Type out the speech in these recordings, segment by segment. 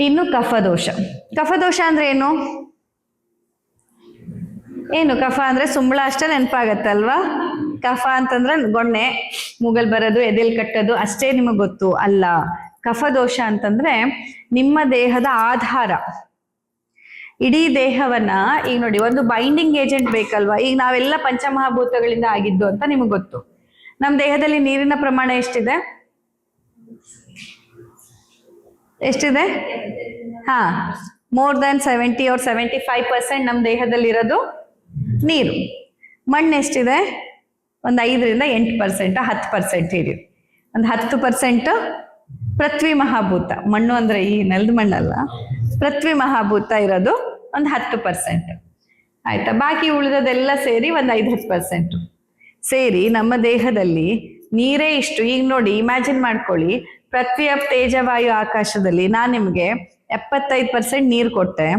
ಇನ್ನು ಕಫದೋಷ. ಕಫದೋಷ ಅಂದ್ರೆ ಏನು? ಏನು ಕಫ ಅಂದ್ರೆ ಸುಂಬಳ ಅಷ್ಟೇ ನೆನಪಾಗತ್ತಲ್ವಾ? ಕಫ ಅಂತಂದ್ರೆ ಗೊಣ್ಣೆ, ಮೂಗಲ್ ಬರೋದು, ಎದೆಲ್ ಕಟ್ಟೋದು ಅಷ್ಟೇ ನಿಮಗೆ ಗೊತ್ತು. ಅಲ್ಲ, ಕಫದೋಷ ಅಂತಂದ್ರೆ ನಿಮ್ಮ ದೇಹದ ಆಧಾರ, ಇಡೀ ದೇಹವನ್ನ, ಈಗ ನೋಡಿ ಒಂದು ಬೈಂಡಿಂಗ್ ಏಜೆಂಟ್ ಬೇಕಲ್ವಾ? ಈಗ ನಾವೆಲ್ಲ ಪಂಚಮಹಾಭೂತಗಳಿಂದ ಆಗಿದ್ದು ಅಂತ ನಿಮಗೆ ಗೊತ್ತು. ನಮ್ಮ ದೇಹದಲ್ಲಿ ನೀರಿನ ಪ್ರಮಾಣ ಎಷ್ಟಿದೆ? ಎಷ್ಟಿದೆ? ಹಾ, ಮೋರ್ ದನ್ 70 or 75% ನಮ್ಮ ದೇಹದಲ್ಲಿರೋದು ನೀರು. ಮಣ್ಣು ಎಷ್ಟಿದೆ? ಒಂದು 5ರಿಂದ 8%, 10% ಇದೆ. ಒಂದು 10% ಪೃಥ್ವಿ ಮಹಾಭೂತ. ಮಣ್ಣು ಅಂದ್ರೆ ಈ ನೆಲದ ಮಣ್ಣಲ್ಲ, ಪೃಥ್ವಿ ಮಹಾಭೂತ ಇರೋದು ಒಂದು 10%. ಆಯ್ತಾ? ಬಾಕಿ ಉಳಿದದೆಲ್ಲ ಸೇರಿ ಒಂದು 5-10% ಸೇರಿ ನಮ್ಮ ದೇಹದಲ್ಲಿ ನೀರೇ ಇಷ್ಟು. ಈಗ ನೋಡಿ, ಇಮ್ಯಾಜಿನ್ ಮಾಡ್ಕೊಳ್ಳಿ, ಪೃಥ್ವಿ ಅಪ್ ತೇಜವಾಯು ಆಕಾಶದಲ್ಲಿ ನಾನು ನಿಮಗೆ 75% ನೀರು ಕೊಟ್ಟೆ,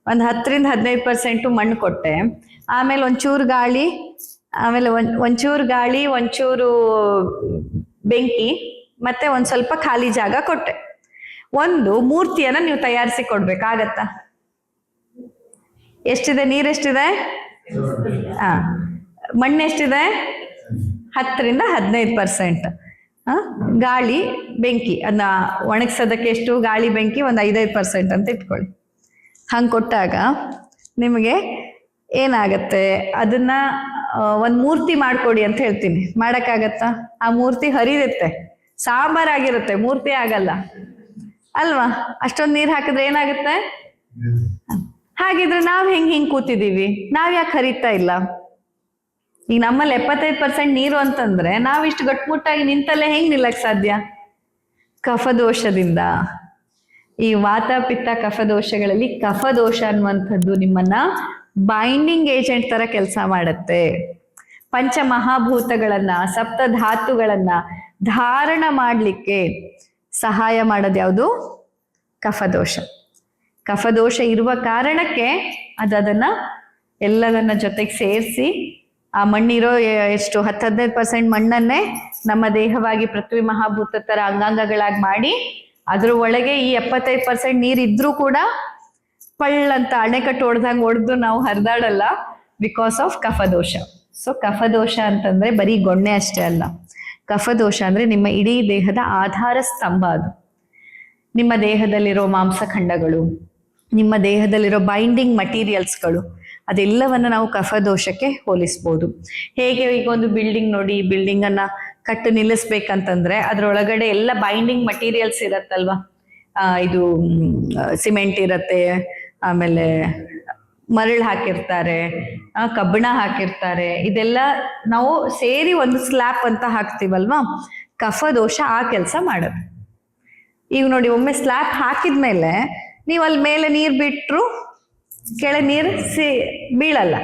ಒಂದು 10ರಿಂದ 15% ಮಣ್ಣು ಕೊಟ್ಟೆ, ಆಮೇಲೆ ಒಂಚೂರು ಗಾಳಿ, ಆಮೇಲೆ ಒಂಚೂರು ಗಾಳಿ, ಒಂಚೂರು ಬೆಂಕಿ, ಮತ್ತೆ ಒಂದ್ ಸ್ವಲ್ಪ ಖಾಲಿ ಜಾಗ ಕೊಟ್ಟೆ. ಒಂದು ಮೂರ್ತಿಯನ್ನ ನೀವು ತಯಾರಿಸಿ ಕೊಡ್ಬೇಕಾಗತ್ತಾ? ಎಷ್ಟಿದೆ? ನೀರೆಷ್ಟಿದೆ? ಮಣ್ಣೆಷ್ಟಿದೆ? 10ರಿಂದ 15%. ಗಾಳಿ ಬೆಂಕಿ ಅದನ್ನ ಒಣಗಿಸೋದಕ್ಕೆ ಎಷ್ಟು? ಗಾಳಿ ಬೆಂಕಿ ಒಂದು 5-5% ಅಂತ ಇಟ್ಕೊಳ್ಳಿ. ಹಂಗೆ ಕೊಟ್ಟಾಗ ನಿಮಗೆ ಏನಾಗತ್ತೆ? ಅದನ್ನ ಒಂದು ಮೂರ್ತಿ ಮಾಡ್ಕೊಡಿ ಅಂತ ಹೇಳ್ತೀನಿ, ಮಾಡಕ್ಕಾಗತ್ತಾ? ಆ ಮೂರ್ತಿ ಹರಿಯುತ್ತೆ, ಸಾಂಬಾರಾಗಿರುತ್ತೆ, ಮೂರ್ತಿ ಆಗಲ್ಲ ಅಲ್ವಾ? ಅಷ್ಟೊಂದು ನೀರು ಹಾಕಿದ್ರೆ ಏನಾಗುತ್ತೆ? ಹಾಗಿದ್ರೆ ನಾವ್ ಹಿಂಗ್ ಕೂತಿದೀವಿ, ನಾವ್ ಯಾಕೆ ಹರಿತಾ ಇಲ್ಲ? ಈಗ ನಮ್ಮಲ್ಲಿ 75% ನೀರು ಅಂತಂದ್ರೆ ನಾವಿಷ್ಟು ಗಟ್ಮುಟ್ಟಾಗಿ ನಿಂತಲ್ಲೇ ಹೆಂಗ್ ನಿಲ್ಲಕ್ ಸಾಧ್ಯ? ಕಫದೋಷದಿಂದ. ಈ ವಾತ ಪಿತ್ತ ಕಫದೋಷಗಳಲ್ಲಿ ಕಫದೋಷ ಅನ್ನುವಂಥದ್ದು ನಿಮ್ಮನ್ನ ಬೈಂಡಿಂಗ್ ಏಜೆಂಟ್ ತರ ಕೆಲಸ ಮಾಡುತ್ತೆ. ಪಂಚಮಹಾಭೂತಗಳನ್ನ, ಸಪ್ತ ಧಾತುಗಳನ್ನ ಧಾರಣ ಮಾಡ್ಲಿಕ್ಕೆ ಸಹಾಯ ಮಾಡೋದು ಯಾವುದು? ಕಫದೋಷ. ಕಫದೋಷ ಇರುವ ಕಾರಣಕ್ಕೆ ಅದನ್ನ ಎಲ್ಲದನ್ನ ಜೊತೆಗೆ ಸೇರಿಸಿ, ಆ ಮಣ್ಣಿರೋ ಎಷ್ಟು 10-15% ಮಣ್ಣನ್ನೇ ನಮ್ಮ ದೇಹವಾಗಿ ಪೃಥ್ವಿ ಮಹಾಭೂತ ತರ ಅಂಗಾಂಗಗಳಾಗಿ ಮಾಡಿ, ಅದ್ರ ಒಳಗೆ ಈ 75% ನೀರಿದ್ರೂ ಕೂಡ ಪಳ್ಳಂತ ಅಣೆಕಟ್ಟು ಹೊಡೆದಂಗೆ ಹೊಡೆದು ನಾವು ಹರಿದಾಡಲ್ಲ, ಬಿಕಾಸ್ ಆಫ್ ಕಫದೋಷ. ಸೊ ಕಫದೋಷ ಅಂತಂದ್ರೆ ಬರೀ ಗೊಣ್ಣೆ ಅಷ್ಟೇ ಅಲ್ಲ. ಕಫದೋಷ ಅಂದ್ರೆ ನಿಮ್ಮ ಇಡೀ ದೇಹದ ಆಧಾರ ಸ್ತಂಭ. ಅದು ನಿಮ್ಮ ದೇಹದಲ್ಲಿರೋ ಮಾಂಸಖಂಡಗಳು, ನಿಮ್ಮ ದೇಹದಲ್ಲಿರೋ ಬೈಂಡಿಂಗ್ ಮಟೀರಿಯಲ್ಸ್ಗಳು, ಅದೆಲ್ಲವನ್ನ ನಾವು ಕಫದೋಷಕ್ಕೆ ಹೋಲಿಸ್ಬೋದು. ಹೇಗೆ? ಈಗ ಒಂದು ಬಿಲ್ಡಿಂಗ್ ನೋಡಿ, ಈ ಬಿಲ್ಡಿಂಗ್ ಅನ್ನ ಕಟ್ಟು ನಿಲ್ಲಿಸ್ಬೇಕಂತಂದ್ರೆ ಅದ್ರೊಳಗಡೆ ಎಲ್ಲ ಬೈಂಡಿಂಗ್ ಮಟೀರಿಯಲ್ಸ್ ಇರತ್ತಲ್ವಾ? ಇದು ಸಿಮೆಂಟ್ ಇರತ್ತೆ, ಆಮೇಲೆ ಮರಳು ಹಾಕಿರ್ತಾರೆ, ಕಬ್ಬಣ ಹಾಕಿರ್ತಾರೆ, ಇದೆಲ್ಲ ನಾವು ಸೇರಿ ಒಂದು ಸ್ಲ್ಯಾಪ್ ಅಂತ ಹಾಕ್ತಿವಲ್ವಾ? ಕಫದೋಷ ಆ ಕೆಲಸ ಮಾಡೋದು. ಈಗ ನೋಡಿ, ಒಮ್ಮೆ ಸ್ಲ್ಯಾಪ್ ಹಾಕಿದ್ಮೇಲೆ ನೀವು ಅಲ್ಲಿ ಮೇಲೆ ನೀರು ಬಿಟ್ರು ಕೆಳಗೆ ನೀರು ಬೀಳಲ್ಲ,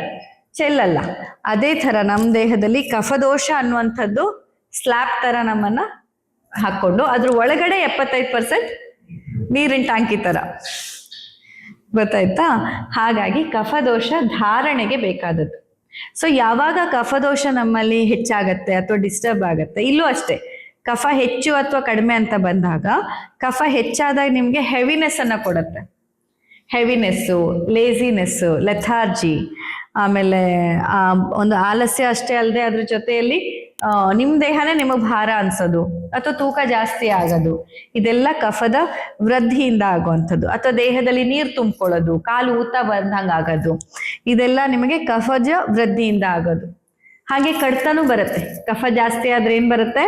ಚೆಲ್ಲಲ್ಲ. ಅದೇ ತರ ನಮ್ಮ ದೇಹದಲ್ಲಿ ಕಫದೋಷ ಅನ್ನುವಂಥದ್ದು ಸ್ಲ್ಯಾಬ್ ತರ ನಮ್ಮನ್ನ ಹಾಕೊಂಡು ಅದ್ರ ಒಳಗಡೆ 75% ನೀರಿನ ಟ್ಯಾಂಕಿ ತರ, ಗೊತ್ತಾಯ್ತಾ? ಹಾಗಾಗಿ ಕಫದೋಷ ಧಾರಣೆಗೆ ಬೇಕಾದದ್ದು. ಸೊ ಯಾವಾಗ ಕಫದೋಷ ನಮ್ಮಲ್ಲಿ ಹೆಚ್ಚಾಗತ್ತೆ ಅಥವಾ ಡಿಸ್ಟರ್ಬ್ ಆಗತ್ತೆ, ಇಲ್ಲೂ ಅಷ್ಟೇ, ಕಫ ಹೆಚ್ಚು ಅಥವಾ ಕಡಿಮೆ ಅಂತ ಬಂದಾಗ, ಕಫ ಹೆಚ್ಚಾದಾಗ ನಿಮ್ಗೆ ಹೆವಿನೆಸ್ ಅನ್ನ ಕೊಡುತ್ತೆ. ಹೆವಿನೆಸ್ಸು, ಲೇಸಿನೆಸ್ಸು, ಲೆಥಾರ್ಜಿ, ಆಮೇಲೆ ಒಂದು ಆಲಸ್ಯ ಅಷ್ಟೇ ಅಲ್ಲದೆ ಅದ್ರ ಜೊತೆಯಲ್ಲಿ ನಿಮ್ ದೇಹನೇ ನಿಮಗ್ ಭಾರ ಅನ್ಸೋದು ಅಥವಾ ತೂಕ ಜಾಸ್ತಿ ಆಗೋದು, ಇದೆಲ್ಲ ಕಫದ ವೃದ್ಧಿಯಿಂದ ಆಗುವಂಥದ್ದು. ಅಥವಾ ದೇಹದಲ್ಲಿ ನೀರು ತುಂಬಿಕೊಳ್ಳೋದು, ಕಾಲು ಊತ ಬಂದಂಗ ಆಗೋದು, ಇದೆಲ್ಲ ನಿಮಗೆ ಕಫಜ ವೃದ್ಧಿಯಿಂದ ಆಗೋದು. ಹಾಗೆ ಕಡ್ತನೂ ಬರುತ್ತೆ. ಕಫ ಜಾಸ್ತಿ ಆದ್ರೆ ಏನ್ ಬರುತ್ತೆ?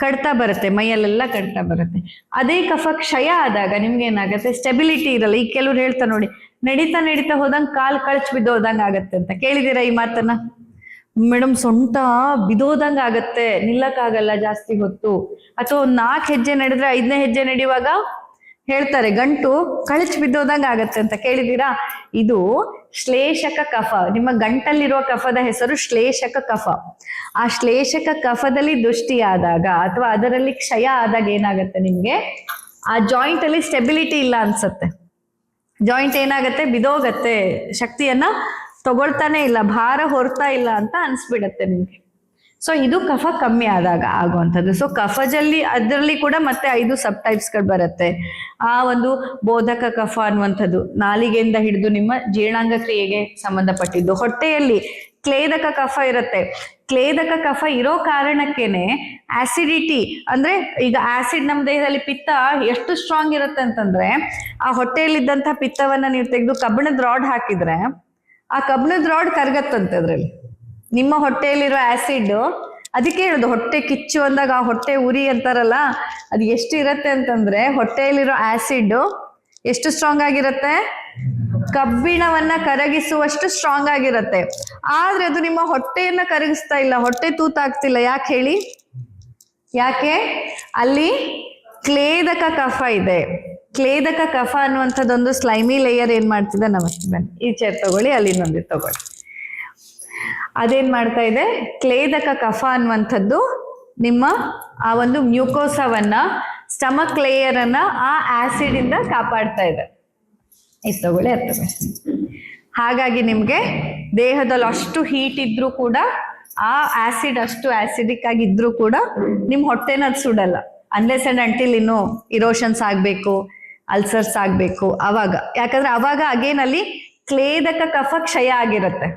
ಕಡ್ತ ಬರುತ್ತೆ, ಮೈಯಲ್ಲೆಲ್ಲ ಕಡ್ತ ಬರುತ್ತೆ. ಅದೇ ಕಫ ಕ್ಷಯ ಆದಾಗ ನಿಮ್ಗೆ ಏನಾಗುತ್ತೆ? ಸ್ಟೆಬಿಲಿಟಿ ಇರಲ್ಲ. ಈಗ ಕೆಲವ್ರು ಹೇಳ್ತಾ ನೋಡಿ, ನಡೀತಾ ನಡೀತಾ ಹೋದಂಗ ಕಾಲ್ ಕಳಚ್ ಬಿದ್ದೋದಂಗ ಆಗತ್ತೆ ಅಂತ. ಕೇಳಿದೀರಾ ಈ ಮಾತನ್ನ? ಮೇಡಮ್, ಸೊಂಟ ಬಿದೋದಂಗ ಆಗತ್ತೆ, ನಿಲ್ಲಕ್ಕಾಗಲ್ಲ ಜಾಸ್ತಿ ಹೊತ್ತು. ಅಥವಾ 4 ಹೆಜ್ಜೆ ನಡೆದ್ರೆ 5ನೇ ಹೆಜ್ಜೆ ನಡೆಯುವಾಗ ಹೇಳ್ತಾರೆ ಗಂಟು ಕಳಚ್ ಬಿದ್ದೋದಂಗ ಆಗತ್ತೆ ಅಂತ. ಕೇಳಿದೀರಾ? ಇದು ಶ್ಲೇಷಕ ಕಫ. ನಿಮ್ಮ ಗಂಟಲ್ಲಿರುವ ಕಫದ ಹೆಸರು ಶ್ಲೇಷಕ ಕಫ. ಆ ಶ್ಲೇಷಕ ಕಫದಲ್ಲಿ ದೃಷ್ಟಿಯಾದಾಗ ಅಥವಾ ಅದರಲ್ಲಿ ಕ್ಷಯ ಆದಾಗ ಏನಾಗತ್ತೆ? ನಿಮ್ಗೆ ಆ ಜಾಯಿಂಟ್ ಅಲ್ಲಿ ಸ್ಟೆಬಿಲಿಟಿ ಇಲ್ಲ ಅನ್ಸತ್ತೆ. ಜಾಯಿಂಟ್ ಏನಾಗತ್ತೆ? ಬಿದೋಗತ್ತೆ, ಶಕ್ತಿಯನ್ನ ತಗೊಳ್ತಾನೆ ಇಲ್ಲ, ಭಾರ ಹೊರ್ತಾ ಇಲ್ಲ ಅಂತ ಅನ್ಸ್ಬಿಡತ್ತೆ ನಿಮ್ಗೆ. ಸೊ ಇದು ಕಫ ಕಮ್ಮಿ ಆದಾಗ ಆಗುವಂಥದ್ದು. ಸೊ ಕಫದಲ್ಲಿ ಅದರಲ್ಲಿ ಕೂಡ ಮತ್ತೆ 5 ಸಬ್ ಟೈಪ್ಸ್ಗಳು ಬರುತ್ತೆ. ಆ ಒಂದು ಬೋಧಕ ಕಫ ಅನ್ನುವಂಥದ್ದು ನಾಲಿಗೆಯಿಂದ ಹಿಡಿದು ನಿಮ್ಮ ಜೀರ್ಣಾಂಗ ಕ್ರಿಯೆಗೆ ಸಂಬಂಧಪಟ್ಟಿದ್ದು. ಹೊಟ್ಟೆಯಲ್ಲಿ ಕ್ಲೇದಕ ಕಫ ಇರುತ್ತೆ. ಕ್ಲೇದಕ ಕಫ ಇರೋ ಕಾರಣಕ್ಕೇನೆ ಆಸಿಡಿಟಿ, ಅಂದ್ರೆ ಈಗ ಆಸಿಡ್ ನಮ್ಮ ದೇಹದಲ್ಲಿ ಪಿತ್ತ ಎಷ್ಟು ಸ್ಟ್ರಾಂಗ್ ಇರುತ್ತೆ ಅಂತಂದ್ರೆ, ಆ ಹೊಟ್ಟೆಯಲ್ಲಿದ್ದಂಥ ಪಿತ್ತವನ್ನ ನೀವು ತೆಗೆದು ಕಬ್ಬಿಣದ ರಾಡ್ ಹಾಕಿದ್ರೆ ಆ ಕಬ್ಬಿಣದ ರಾಡ್ ಕರಗತ್ತಂತೆ ಅದ್ರಲ್ಲಿ. ನಿಮ್ಮ ಹೊಟ್ಟೆಯಲ್ಲಿರೋ ಆಸಿಡ್, ಅದಕ್ಕೆ ಹೇಳುದು ಹೊಟ್ಟೆ ಕಿಚ್ಚು ಅಂದಾಗ ಆ ಹೊಟ್ಟೆ ಉರಿ ಅಂತಾರಲ್ಲ, ಅದು ಎಷ್ಟು ಇರತ್ತೆ ಅಂತಂದ್ರೆ ಹೊಟ್ಟೆಯಲ್ಲಿರೋ ಆಸಿಡ್ ಎಷ್ಟು ಸ್ಟ್ರಾಂಗ್ ಆಗಿರುತ್ತೆ, ಕಬ್ಬಿಣವನ್ನ ಕರಗಿಸುವಷ್ಟು ಸ್ಟ್ರಾಂಗ್ ಆಗಿರುತ್ತೆ. ಆದ್ರೆ ಅದು ನಿಮ್ಮ ಹೊಟ್ಟೆಯನ್ನ ಕರಗಿಸ್ತಾ ಇಲ್ಲ, ಹೊಟ್ಟೆ ತೂತಾಗ್ತಿಲ್ಲ. ಯಾಕೆ ಹೇಳಿ? ಯಾಕೆ? ಅಲ್ಲಿ ಕ್ಲೇದಕ ಕಫ ಇದೆ. ಕ್ಲೇದಕ ಕಫ ಅನ್ನುವಂಥದ್ದೊಂದು ಸ್ಲೈಮಿ ಲೇಯರ್ ಏನ್ ಮಾಡ್ತಿದೆ, ನಮಸ್ತೆ ಬನ್ನಿ ಈ ಚೇರ್ ತಗೊಳ್ಳಿ, ಅಲ್ಲಿ ಇನ್ನೊಂದು ತಗೊಳ್ಳಿ. ಅದೇನ್ ಮಾಡ್ತಾ ಇದೆ, ಕ್ಲೇದಕ ಕಫ ಅನ್ನುವಂಥದ್ದು ನಿಮ್ಮ ಆ ಒಂದು ಮ್ಯೂಕೋಸವನ್ನ, ಸ್ಟಮಕ್ ಲೇಯರ್ ಅನ್ನ ಆ ಆಸಿಡ್ ಇಂದ ಕಾಪಾಡ್ತಾ ಇದೆ. ಇದು ತಗೊಳ್ಳಿ, ಅದು ತಗೊಳ್ಳಿ. ಹಾಗಾಗಿ ನಿಮ್ಗೆ ದೇಹದಲ್ಲಿ ಅಷ್ಟು ಹೀಟ್ ಇದ್ರೂ ಕೂಡ, ಆ ಆಸಿಡ್ ಅಷ್ಟು ಆಸಿಡಿಕ್ ಆಗಿದ್ರೂ ಕೂಡ ನಿಮ್ ಹೊಟ್ಟೆನ ಅದು ಸುಡಲ್ಲ. ಅನ್ಲೆಸ್ ಅಂಡ್ ಅಂಟಿಲ್ ಇನ್ನು ಇರೋಷನ್ಸ್ ಆಗ್ಬೇಕು, ಅಲ್ಸರ್ಸ್ ಆಗ್ಬೇಕು ಅವಾಗ. ಯಾಕಂದ್ರೆ ಅವಾಗ ಅಗೇನ್ ಅಲ್ಲಿ ಕ್ಲೇದಕ ಕಫ ಕ್ಷಯ ಆಗಿರುತ್ತೆ.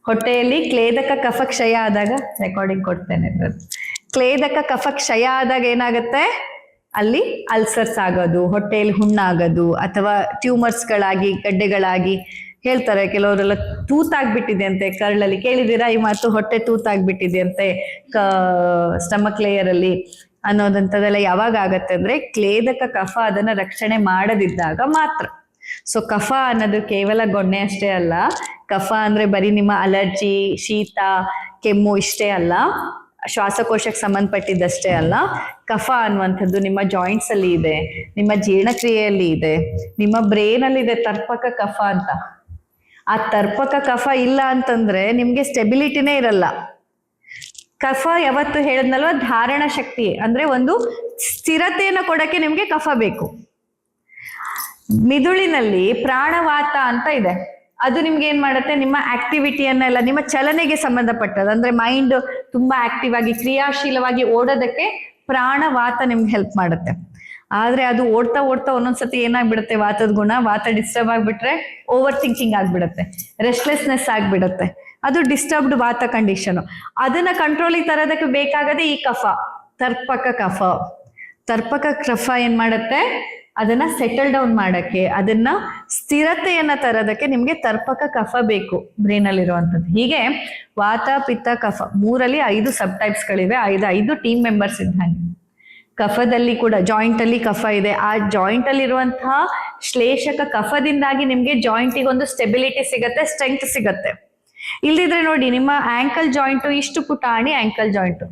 ಹೊಟ್ಟೆಯಲ್ಲಿ ಕ್ಲೇದಕ ಕಫ ಕ್ಷಯ ಆದಾಗ, ರೆಕಾರ್ಡಿಂಗ್ ಕೊಡ್ತೇನೆ, ಕ್ಲೇದಕ ಕಫ ಕ್ಷಯ ಆದಾಗ ಏನಾಗುತ್ತೆ, ಅಲ್ಲಿ ಅಲ್ಸರ್ಸ್ ಆಗೋದು, ಹೊಟ್ಟೆಯಲ್ಲಿ ಹುಣ್ಣಾಗೋದು, ಅಥವಾ ಟ್ಯೂಮರ್ಸ್ಗಳಾಗಿ ಗಡ್ಡೆಗಳಾಗಿ, ಹೇಳ್ತಾರೆ ಕೆಲವರೆಲ್ಲ ತೂತಾಗ್ಬಿಟ್ಟಿದೆ ಅಂತೆ ಕರಳಲ್ಲಿ. ಕೇಳಿದ್ದೀರಾ ಈ ಮಾತು? ಹೊಟ್ಟೆ ತೂತಾಗ್ಬಿಟ್ಟಿದೆ ಅಂತೆ ಸ್ಟಮಕ್ ಲೇಯರ್ ಅಲ್ಲಿ ಅನ್ನೋದಂಥದ್ದೆಲ್ಲ ಯಾವಾಗ ಆಗತ್ತೆ ಅಂದ್ರೆ ಕ್ಲೇದಕ ಕಫ ಅದನ್ನ ರಕ್ಷಣೆ ಮಾಡದಿದ್ದಾಗ ಮಾತ್ರ. ಸೊ ಕಫ ಅನ್ನೋದು ಕೇವಲ ಗೊಣ್ಣೆ ಅಷ್ಟೇ ಅಲ್ಲ. ಕಫ ಅಂದ್ರೆ ಬರೀ ನಿಮ್ಮ ಅಲರ್ಜಿ, ಶೀತ, ಕೆಮ್ಮು ಇಷ್ಟೇ ಅಲ್ಲ, ಶ್ವಾಸಕೋಶಕ್ಕೆ ಸಂಬಂಧಪಟ್ಟಿದ್ದಷ್ಟೇ ಅಲ್ಲ. ಕಫ ಅನ್ನುವಂಥದ್ದು ನಿಮ್ಮ ಜಾಯಿಂಟ್ಸ್ ಅಲ್ಲಿ ಇದೆ, ನಿಮ್ಮ ಜೀರ್ಣಕ್ರಿಯೆಯಲ್ಲಿ ಇದೆ, ನಿಮ್ಮ ಬ್ರೇನ್ ಅಲ್ಲಿ ಇದೆ ತರ್ಪಕ ಕಫ ಅಂತ. ಆ ತರ್ಪಕ ಕಫ ಇಲ್ಲ ಅಂತಂದ್ರೆ ನಿಮ್ಗೆ ಸ್ಟೆಬಿಲಿಟಿನೇ ಇರಲ್ಲ. ಕಫ ಯಾವತ್ತು ಹೇಳಿದ್ನಲ್ವ, ಧಾರಣ ಶಕ್ತಿ ಅಂದ್ರೆ ಒಂದು ಸ್ಥಿರತೆಯನ್ನು ಕೊಡಕ್ಕೆ ನಿಮ್ಗೆ ಕಫ ಬೇಕು. ಮಿದುಳಿನಲ್ಲಿ ಪ್ರಾಣವಾತ ಅಂತ ಇದೆ. ಅದು ನಿಮ್ಗೆ ಏನ್ ಮಾಡುತ್ತೆ, ನಿಮ್ಮ ಆಕ್ಟಿವಿಟಿಯನ್ನೆಲ್ಲ, ನಿಮ್ಮ ಚಲನೆಗೆ ಸಂಬಂಧಪಟ್ಟದ್ದು, ಅಂದ್ರೆ ಮೈಂಡ್ ತುಂಬಾ ಆಕ್ಟಿವ್ ಆಗಿ ಕ್ರಿಯಾಶೀಲವಾಗಿ ಓಡೋದಕ್ಕೆ ಪ್ರಾಣವಾತ ನಿಮ್ಗೆ ಹೆಲ್ಪ್ ಮಾಡುತ್ತೆ. ಆದ್ರೆ ಅದು ಓಡ್ತಾ ಓಡ್ತಾ ಒಂದೊಂದ್ಸತಿ ಏನಾಗ್ಬಿಡುತ್ತೆ, ವಾತದ ಗುಣ, ವಾತ ಡಿಸ್ಟರ್ಬ್ ಆಗ್ಬಿಟ್ರೆ ಓವರ್ ಥಿಂಕಿಂಗ್ ಆಗ್ಬಿಡುತ್ತೆ, ರೆಸ್ಟ್ಲೆಸ್ನೆಸ್ ಆಗ್ಬಿಡುತ್ತೆ. ಅದು ಡಿಸ್ಟರ್ಬ್ಡ್ ವಾತ ಕಂಡೀಷನ್. ಅದನ್ನ ಕಂಟ್ರೋಲಿಗೆ ತರೋದಕ್ಕೆ ಬೇಕಾಗದೆ ಈ ಕಫ, ತರ್ಪಕ ಕಫ. ತರ್ಪಕ ಕಫ ಏನ್ ಮಾಡುತ್ತೆ, ಅದನ್ನ ಸೆಟಲ್ ಡೌನ್ ಮಾಡಕ್ಕೆ, ಅದನ್ನ ಸ್ಥಿರತೆಯನ್ನ ತರೋದಕ್ಕೆ ನಿಮ್ಗೆ ತರ್ಪಕ ಕಫ ಬೇಕು ಬ್ರೈನ್ ಅಲ್ಲಿ ಇರುವಂತದ್ದು. ಹೀಗೆ ವಾತ, ಪಿತ್ತ, ಕಫ 3ರಲ್ಲಿ 5 ಸಬ್ ಟೈಪ್ಸ್ ಗಳಿವೆ. 5 ಟೀಮ್ ಮೆಂಬರ್ಸ್ ಇದ್ದಂಗೆ. ಕಫದಲ್ಲಿ ಕೂಡ ಜಾಯಿಂಟ್ ಅಲ್ಲಿ ಕಫ ಇದೆ. ಆ ಜಾಯಿಂಟ್ ಅಲ್ಲಿ ಇರುವಂತಹ ಶ್ಲೇಷಕ ಕಫದಿಂದಾಗಿ ನಿಮ್ಗೆ ಜಾಯಿಂಟಿಗೆ ಒಂದು ಸ್ಟೆಬಿಲಿಟಿ ಸಿಗತ್ತೆ, ಸ್ಟ್ರೆಂತ್ ಸಿಗತ್ತೆ. ಇಲ್ದಿದ್ರೆ ನೋಡಿ, ನಿಮ್ಮ ಆಂಕಲ್ ಜಾಯಿಂಟ್ ಇಷ್ಟು ಪುಟಾಣಿ ಆಂಕಲ್ ಜಾಯಿಂಟ್,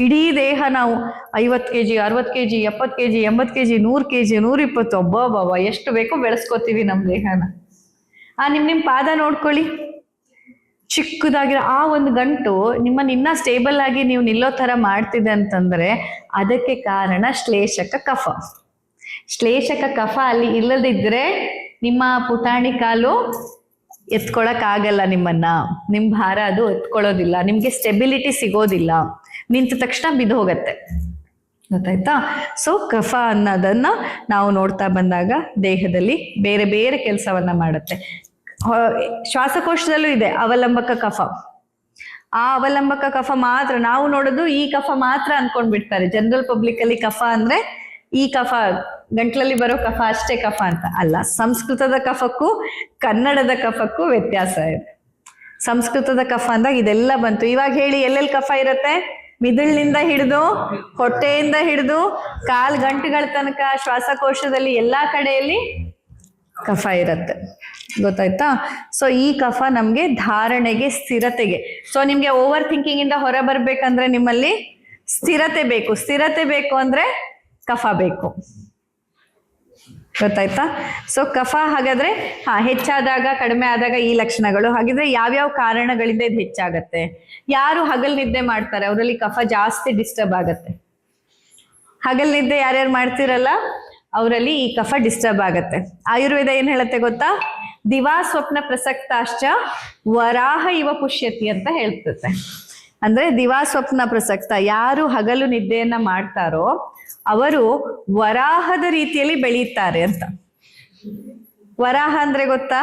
ಇಡೀ ದೇಹ ನಾವು 50 kg, 60 kg, 70 kg, 80 kg, 100 kg, 120, ಒಬ್ಬ ಎಷ್ಟು ಬೇಕೋ ಬೆಳೆಸ್ಕೋತೀವಿ ನಮ್ಮ ದೇಹನ. ನಿಮ್ ಪಾದ ನೋಡ್ಕೊಳ್ಳಿ, ಚಿಕ್ಕದಾಗಿರೋ ಆ ಒಂದು ಗಂಟು ನಿಮ್ಮನ್ನ ಇನ್ನ ಸ್ಟೇಬಲ್ ಆಗಿ ನೀವು ನಿಲ್ಲೋ ತರ ಮಾಡ್ತಿದೆ ಅಂತಂದ್ರೆ ಅದಕ್ಕೆ ಕಾರಣ ಶ್ಲೇಷಕ ಕಫ. ಶ್ಲೇಷಕ ಕಫ ಅಲ್ಲಿ ಇಲ್ಲದಿದ್ರೆ ನಿಮ್ಮ ಪುಟಾಣಿ ಕಾಲು ಎತ್ಕೊಳಕ್ ಆಗಲ್ಲ ನಿಮ್ಮನ್ನ, ನಿಮ್ ಭಾರ ಅದು ಎತ್ಕೊಳ್ಳೋದಿಲ್ಲ, ನಿಮ್ಗೆ ಸ್ಟೆಬಿಲಿಟಿ ಸಿಗೋದಿಲ್ಲ, ನಿಂತ ತಕ್ಷಣ ಬಿದ್ದು ಹೋಗತ್ತೆ. ಗೊತ್ತಾಯ್ತಾ? ಸೊ ಕಫ ಅನ್ನೋದನ್ನ ನಾವು ನೋಡ್ತಾ ಬಂದಾಗ ದೇಹದಲ್ಲಿ ಬೇರೆ ಬೇರೆ ಕೆಲಸವನ್ನ ಮಾಡುತ್ತೆ. ಶ್ವಾಸಕೋಶದಲ್ಲೂ ಇದೆ ಅವಲಂಬಕ ಕಫ. ಆ ಅವಲಂಬಕ ಕಫ ಮಾತ್ರ ನಾವು ನೋಡೋದು, ಈ ಕಫ ಮಾತ್ರ ಅನ್ಕೊಂಡ್ಬಿಡ್ತಾರೆ ಜನರಲ್ ಪಬ್ಲಿಕ್ ಅಲ್ಲಿ. ಕಫ ಅಂದ್ರೆ ಈ ಕಫ, ಗಂಟ್ಲಲ್ಲಿ ಬರೋ ಕಫ ಅಷ್ಟೇ ಕಫ ಅಂತ ಅಲ್ಲ. ಸಂಸ್ಕೃತದ ಕಫಕ್ಕೂ ಕನ್ನಡದ ಕಫಕ್ಕೂ ವ್ಯತ್ಯಾಸ ಇದೆ. ಸಂಸ್ಕೃತದ ಕಫ ಅಂದಾಗ ಇದೆಲ್ಲ ಬಂತು. ಇವಾಗ ಹೇಳಿ, ಎಲ್ಲೆಲ್ಲಿ ಕಫ ಇರುತ್ತೆ? ಮಿದುಳಿನಿಂದ ಹಿಡಿದು, ಹೊಟ್ಟೆಯಿಂದ ಹಿಡಿದು, ಕಾಲ್ ಗಂಟುಗಳ ತನಕ ಶ್ವಾಸಕೋಶದಲ್ಲಿ ಎಲ್ಲಾ ಕಡೆಯಲ್ಲಿ ಕಫ ಇರುತ್ತೆ. ಗೊತ್ತಾಯ್ತಾ? ಸೊ ಈ ಕಫ ನಮ್ಗೆ ಧಾರಣೆಗೆ, ಸ್ಥಿರತೆಗೆ. ಸೊ ನಿಮ್ಗೆ ಓವರ್ ಥಿಂಕಿಂಗ್ ಇಂದ ಹೊರ ಬರ್ಬೇಕಂದ್ರೆ ನಿಮ್ಮಲ್ಲಿ ಸ್ಥಿರತೆ ಬೇಕು. ಸ್ಥಿರತೆ ಬೇಕು ಅಂದ್ರೆ ಕಫ ಬೇಕು. ಗೊತ್ತಾಯ್ತಾ? ಸೊ ಕಫ ಹಾಗಾದ್ರೆ ಹೆಚ್ಚಾದಾಗ, ಕಡಿಮೆ ಆದಾಗ ಈ ಲಕ್ಷಣಗಳು. ಹಾಗಿದ್ರೆ ಯಾವ್ಯಾವ ಕಾರಣಗಳಿಂದ ಇದು ಹೆಚ್ಚಾಗತ್ತೆ? ಯಾರು ಹಗಲ್ ನಿದ್ದೆ ಮಾಡ್ತಾರೆ ಅವರಲ್ಲಿ ಕಫ ಜಾಸ್ತಿ ಡಿಸ್ಟರ್ಬ್ ಆಗತ್ತೆ. ಹಗಲ್ ನಿದ್ದೆ ಯಾರ್ಯಾರು ಮಾಡ್ತಿರಲ್ಲ ಅವರಲ್ಲಿ ಈ ಕಫ ಡಿಸ್ಟರ್ಬ್ ಆಗತ್ತೆ. ಆಯುರ್ವೇದ ಏನ್ ಹೇಳತ್ತೆ ಗೊತ್ತಾ? ದಿವಾ ಸ್ವಪ್ನ ಪ್ರಸಕ್ತಾಶ್ಚ ವರಾಹ ಇವ ಪುಷ್ಯತಿ ಅಂತ ಹೇಳ್ತದೆ. ಅಂದ್ರೆ ದಿವಾ ಸ್ವಪ್ನ ಪ್ರಸಕ್ತ, ಯಾರು ಹಗಲು ನಿದ್ದೆಯನ್ನ ಮಾಡ್ತಾರೋ ಅವರು ವರಾಹದ ರೀತಿಯಲ್ಲಿ ಬೆಳೆಯುತ್ತಾರೆ ಅಂತ. ವರಾಹ ಅಂದ್ರೆ ಗೊತ್ತಾ?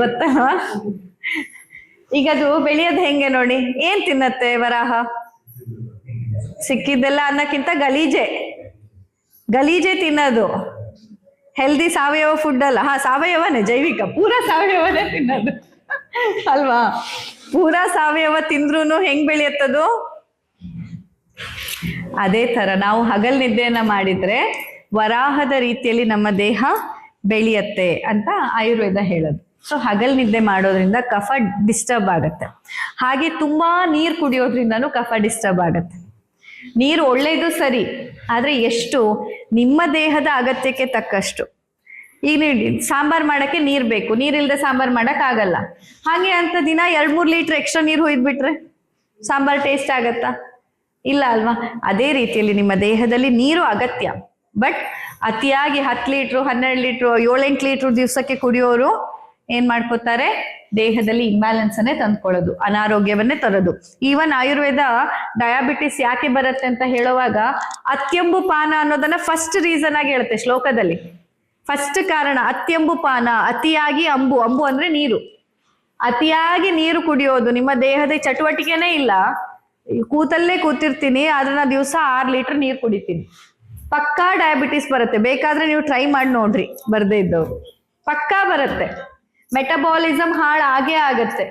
ಗೊತ್ತಲ್ವಾ? ಈಗ ಅದು ಬೆಳೆಯೋದು ಹೆಂಗೆ ನೋಡಿ. ಏನ್ ತಿನ್ನತ್ತೆ ವರಾಹ? ಸಿಕ್ಕಿದ್ದೆಲ್ಲ ಅನ್ನಕ್ಕಿಂತ ಗಲೀಜೆ ತಿನ್ನೋದು. ಹೆಲ್ದಿ ಸಾವಯವ ಫುಡ್ ಅಲ್ಲ. ಸಾವಯವನೇ, ಜೈವಿಕ, ಪೂರಾ ಸಾವಯವನೇ ತಿನ್ನೋದು ಅಲ್ವಾ? ಪೂರಾ ಸಾವಯವ ತಿಂದ್ರೂ ಹೆಂಗ್ ಬೆಳೆಯತ್ತದು? ಅದೇ ತರ ನಾವು ಹಗಲ್ ನಿದ್ದೆಯನ್ನ ಮಾಡಿದ್ರೆ ವರಾಹದ ರೀತಿಯಲ್ಲಿ ನಮ್ಮ ದೇಹ ಬೆಳೆಯತ್ತೆ ಅಂತ ಆಯುರ್ವೇದ ಹೇಳೋದು. ಸೊ ಹಗಲ್ ನಿದ್ದೆ ಮಾಡೋದ್ರಿಂದ ಕಫ ಡಿಸ್ಟರ್ಬ್ ಆಗತ್ತೆ. ಹಾಗೆ ತುಂಬಾ ನೀರು ಕುಡಿಯೋದ್ರಿಂದನೂ ಕಫ ಡಿಸ್ಟರ್ಬ್ ಆಗತ್ತೆ. ನೀರು ಒಳ್ಳೇದು ಸರಿ, ಆದ್ರೆ ಎಷ್ಟು? ನಿಮ್ಮ ದೇಹದ ಅಗತ್ಯಕ್ಕೆ ತಕ್ಕಷ್ಟು. ಈಗ ನೋಡಿ, ಸಾಂಬಾರ್ ಮಾಡಕ್ಕೆ ನೀರ್ ಬೇಕು, ನೀರಿಲ್ದೆ ಸಾಂಬಾರ್ ಮಾಡಕ್ ಆಗಲ್ಲ. ಹಾಗೆ ಅಂತ ದಿನ 2-3 ಲೀಟರ್ ಎಕ್ಸ್ಟ್ರಾ ನೀರು ಹುಯ್ದ್ಬಿಟ್ರೆ ಸಾಂಬಾರ್ ಟೇಸ್ಟ್ ಆಗತ್ತಾ? ಇಲ್ಲ ಅಲ್ವಾ? ಅದೇ ರೀತಿಯಲ್ಲಿ ನಿಮ್ಮ ದೇಹದಲ್ಲಿ ನೀರು ಅಗತ್ಯ. ಬಟ್ ಅತಿಯಾಗಿ 10 ಲೀಟ್ರು 12 ಲೀಟ್ರು 7-8 ಲೀಟ್ರು ದಿವಸಕ್ಕೆ ಕುಡಿಯೋರು ಏನ್ ಮಾಡ್ಕೋತಾರೆ? ದೇಹದಲ್ಲಿ ಇಂಬ್ಯಾಲೆನ್ಸ್ ಅನ್ನೇ ತಂದ್ಕೊಳ್ಳೋದು, ಅನಾರೋಗ್ಯವನ್ನೇ ತರೋದು. ಈವನ್ ಆಯುರ್ವೇದ ಡಯಾಬಿಟಿಸ್ ಯಾಕೆ ಬರುತ್ತೆ ಅಂತ ಹೇಳುವಾಗ ಅತ್ಯಂಬು ಪಾನ ಅನ್ನೋದನ್ನ ಫಸ್ಟ್ ರೀಸನ್ ಆಗಿ ಹೇಳುತ್ತೆ ಶ್ಲೋಕದಲ್ಲಿ. ಫಸ್ಟ್ ಕಾರಣ ಅತ್ಯಂಬು ಪಾನ, ಅತಿಯಾಗಿ ಅಂಬು ಅಂದ್ರೆ ನೀರು. ಅತಿಯಾಗಿ ನೀರು ಕುಡಿಯೋದು. ನಿಮ್ಮ ದೇಹದ ಚಟುವಟಿಕೆನೇ ಇಲ್ಲ, ಕೂತಲ್ಲೇ ಕೂತಿರ್ತೀನಿ, ಅದನ್ನ ದಿವಸ 6 ಲೀಟರ್ ನೀರು ಕುಡಿತೀನಿ, ಪಕ್ಕಾ ಡಯಾಬಿಟಿಸ್ ಬರುತ್ತೆ. ಬೇಕಾದ್ರೆ ನೀವು ಟ್ರೈ ಮಾಡಿ ನೋಡ್ರಿ, ಬರ್ದೇ ಇದ್ದವ್ರು. ಪಕ್ಕಾ ಬರುತ್ತೆ. ಮೆಟಬಾಲಿಸಮ್ ಹಾಳಾಗೇ ಆಗತ್ತೆ.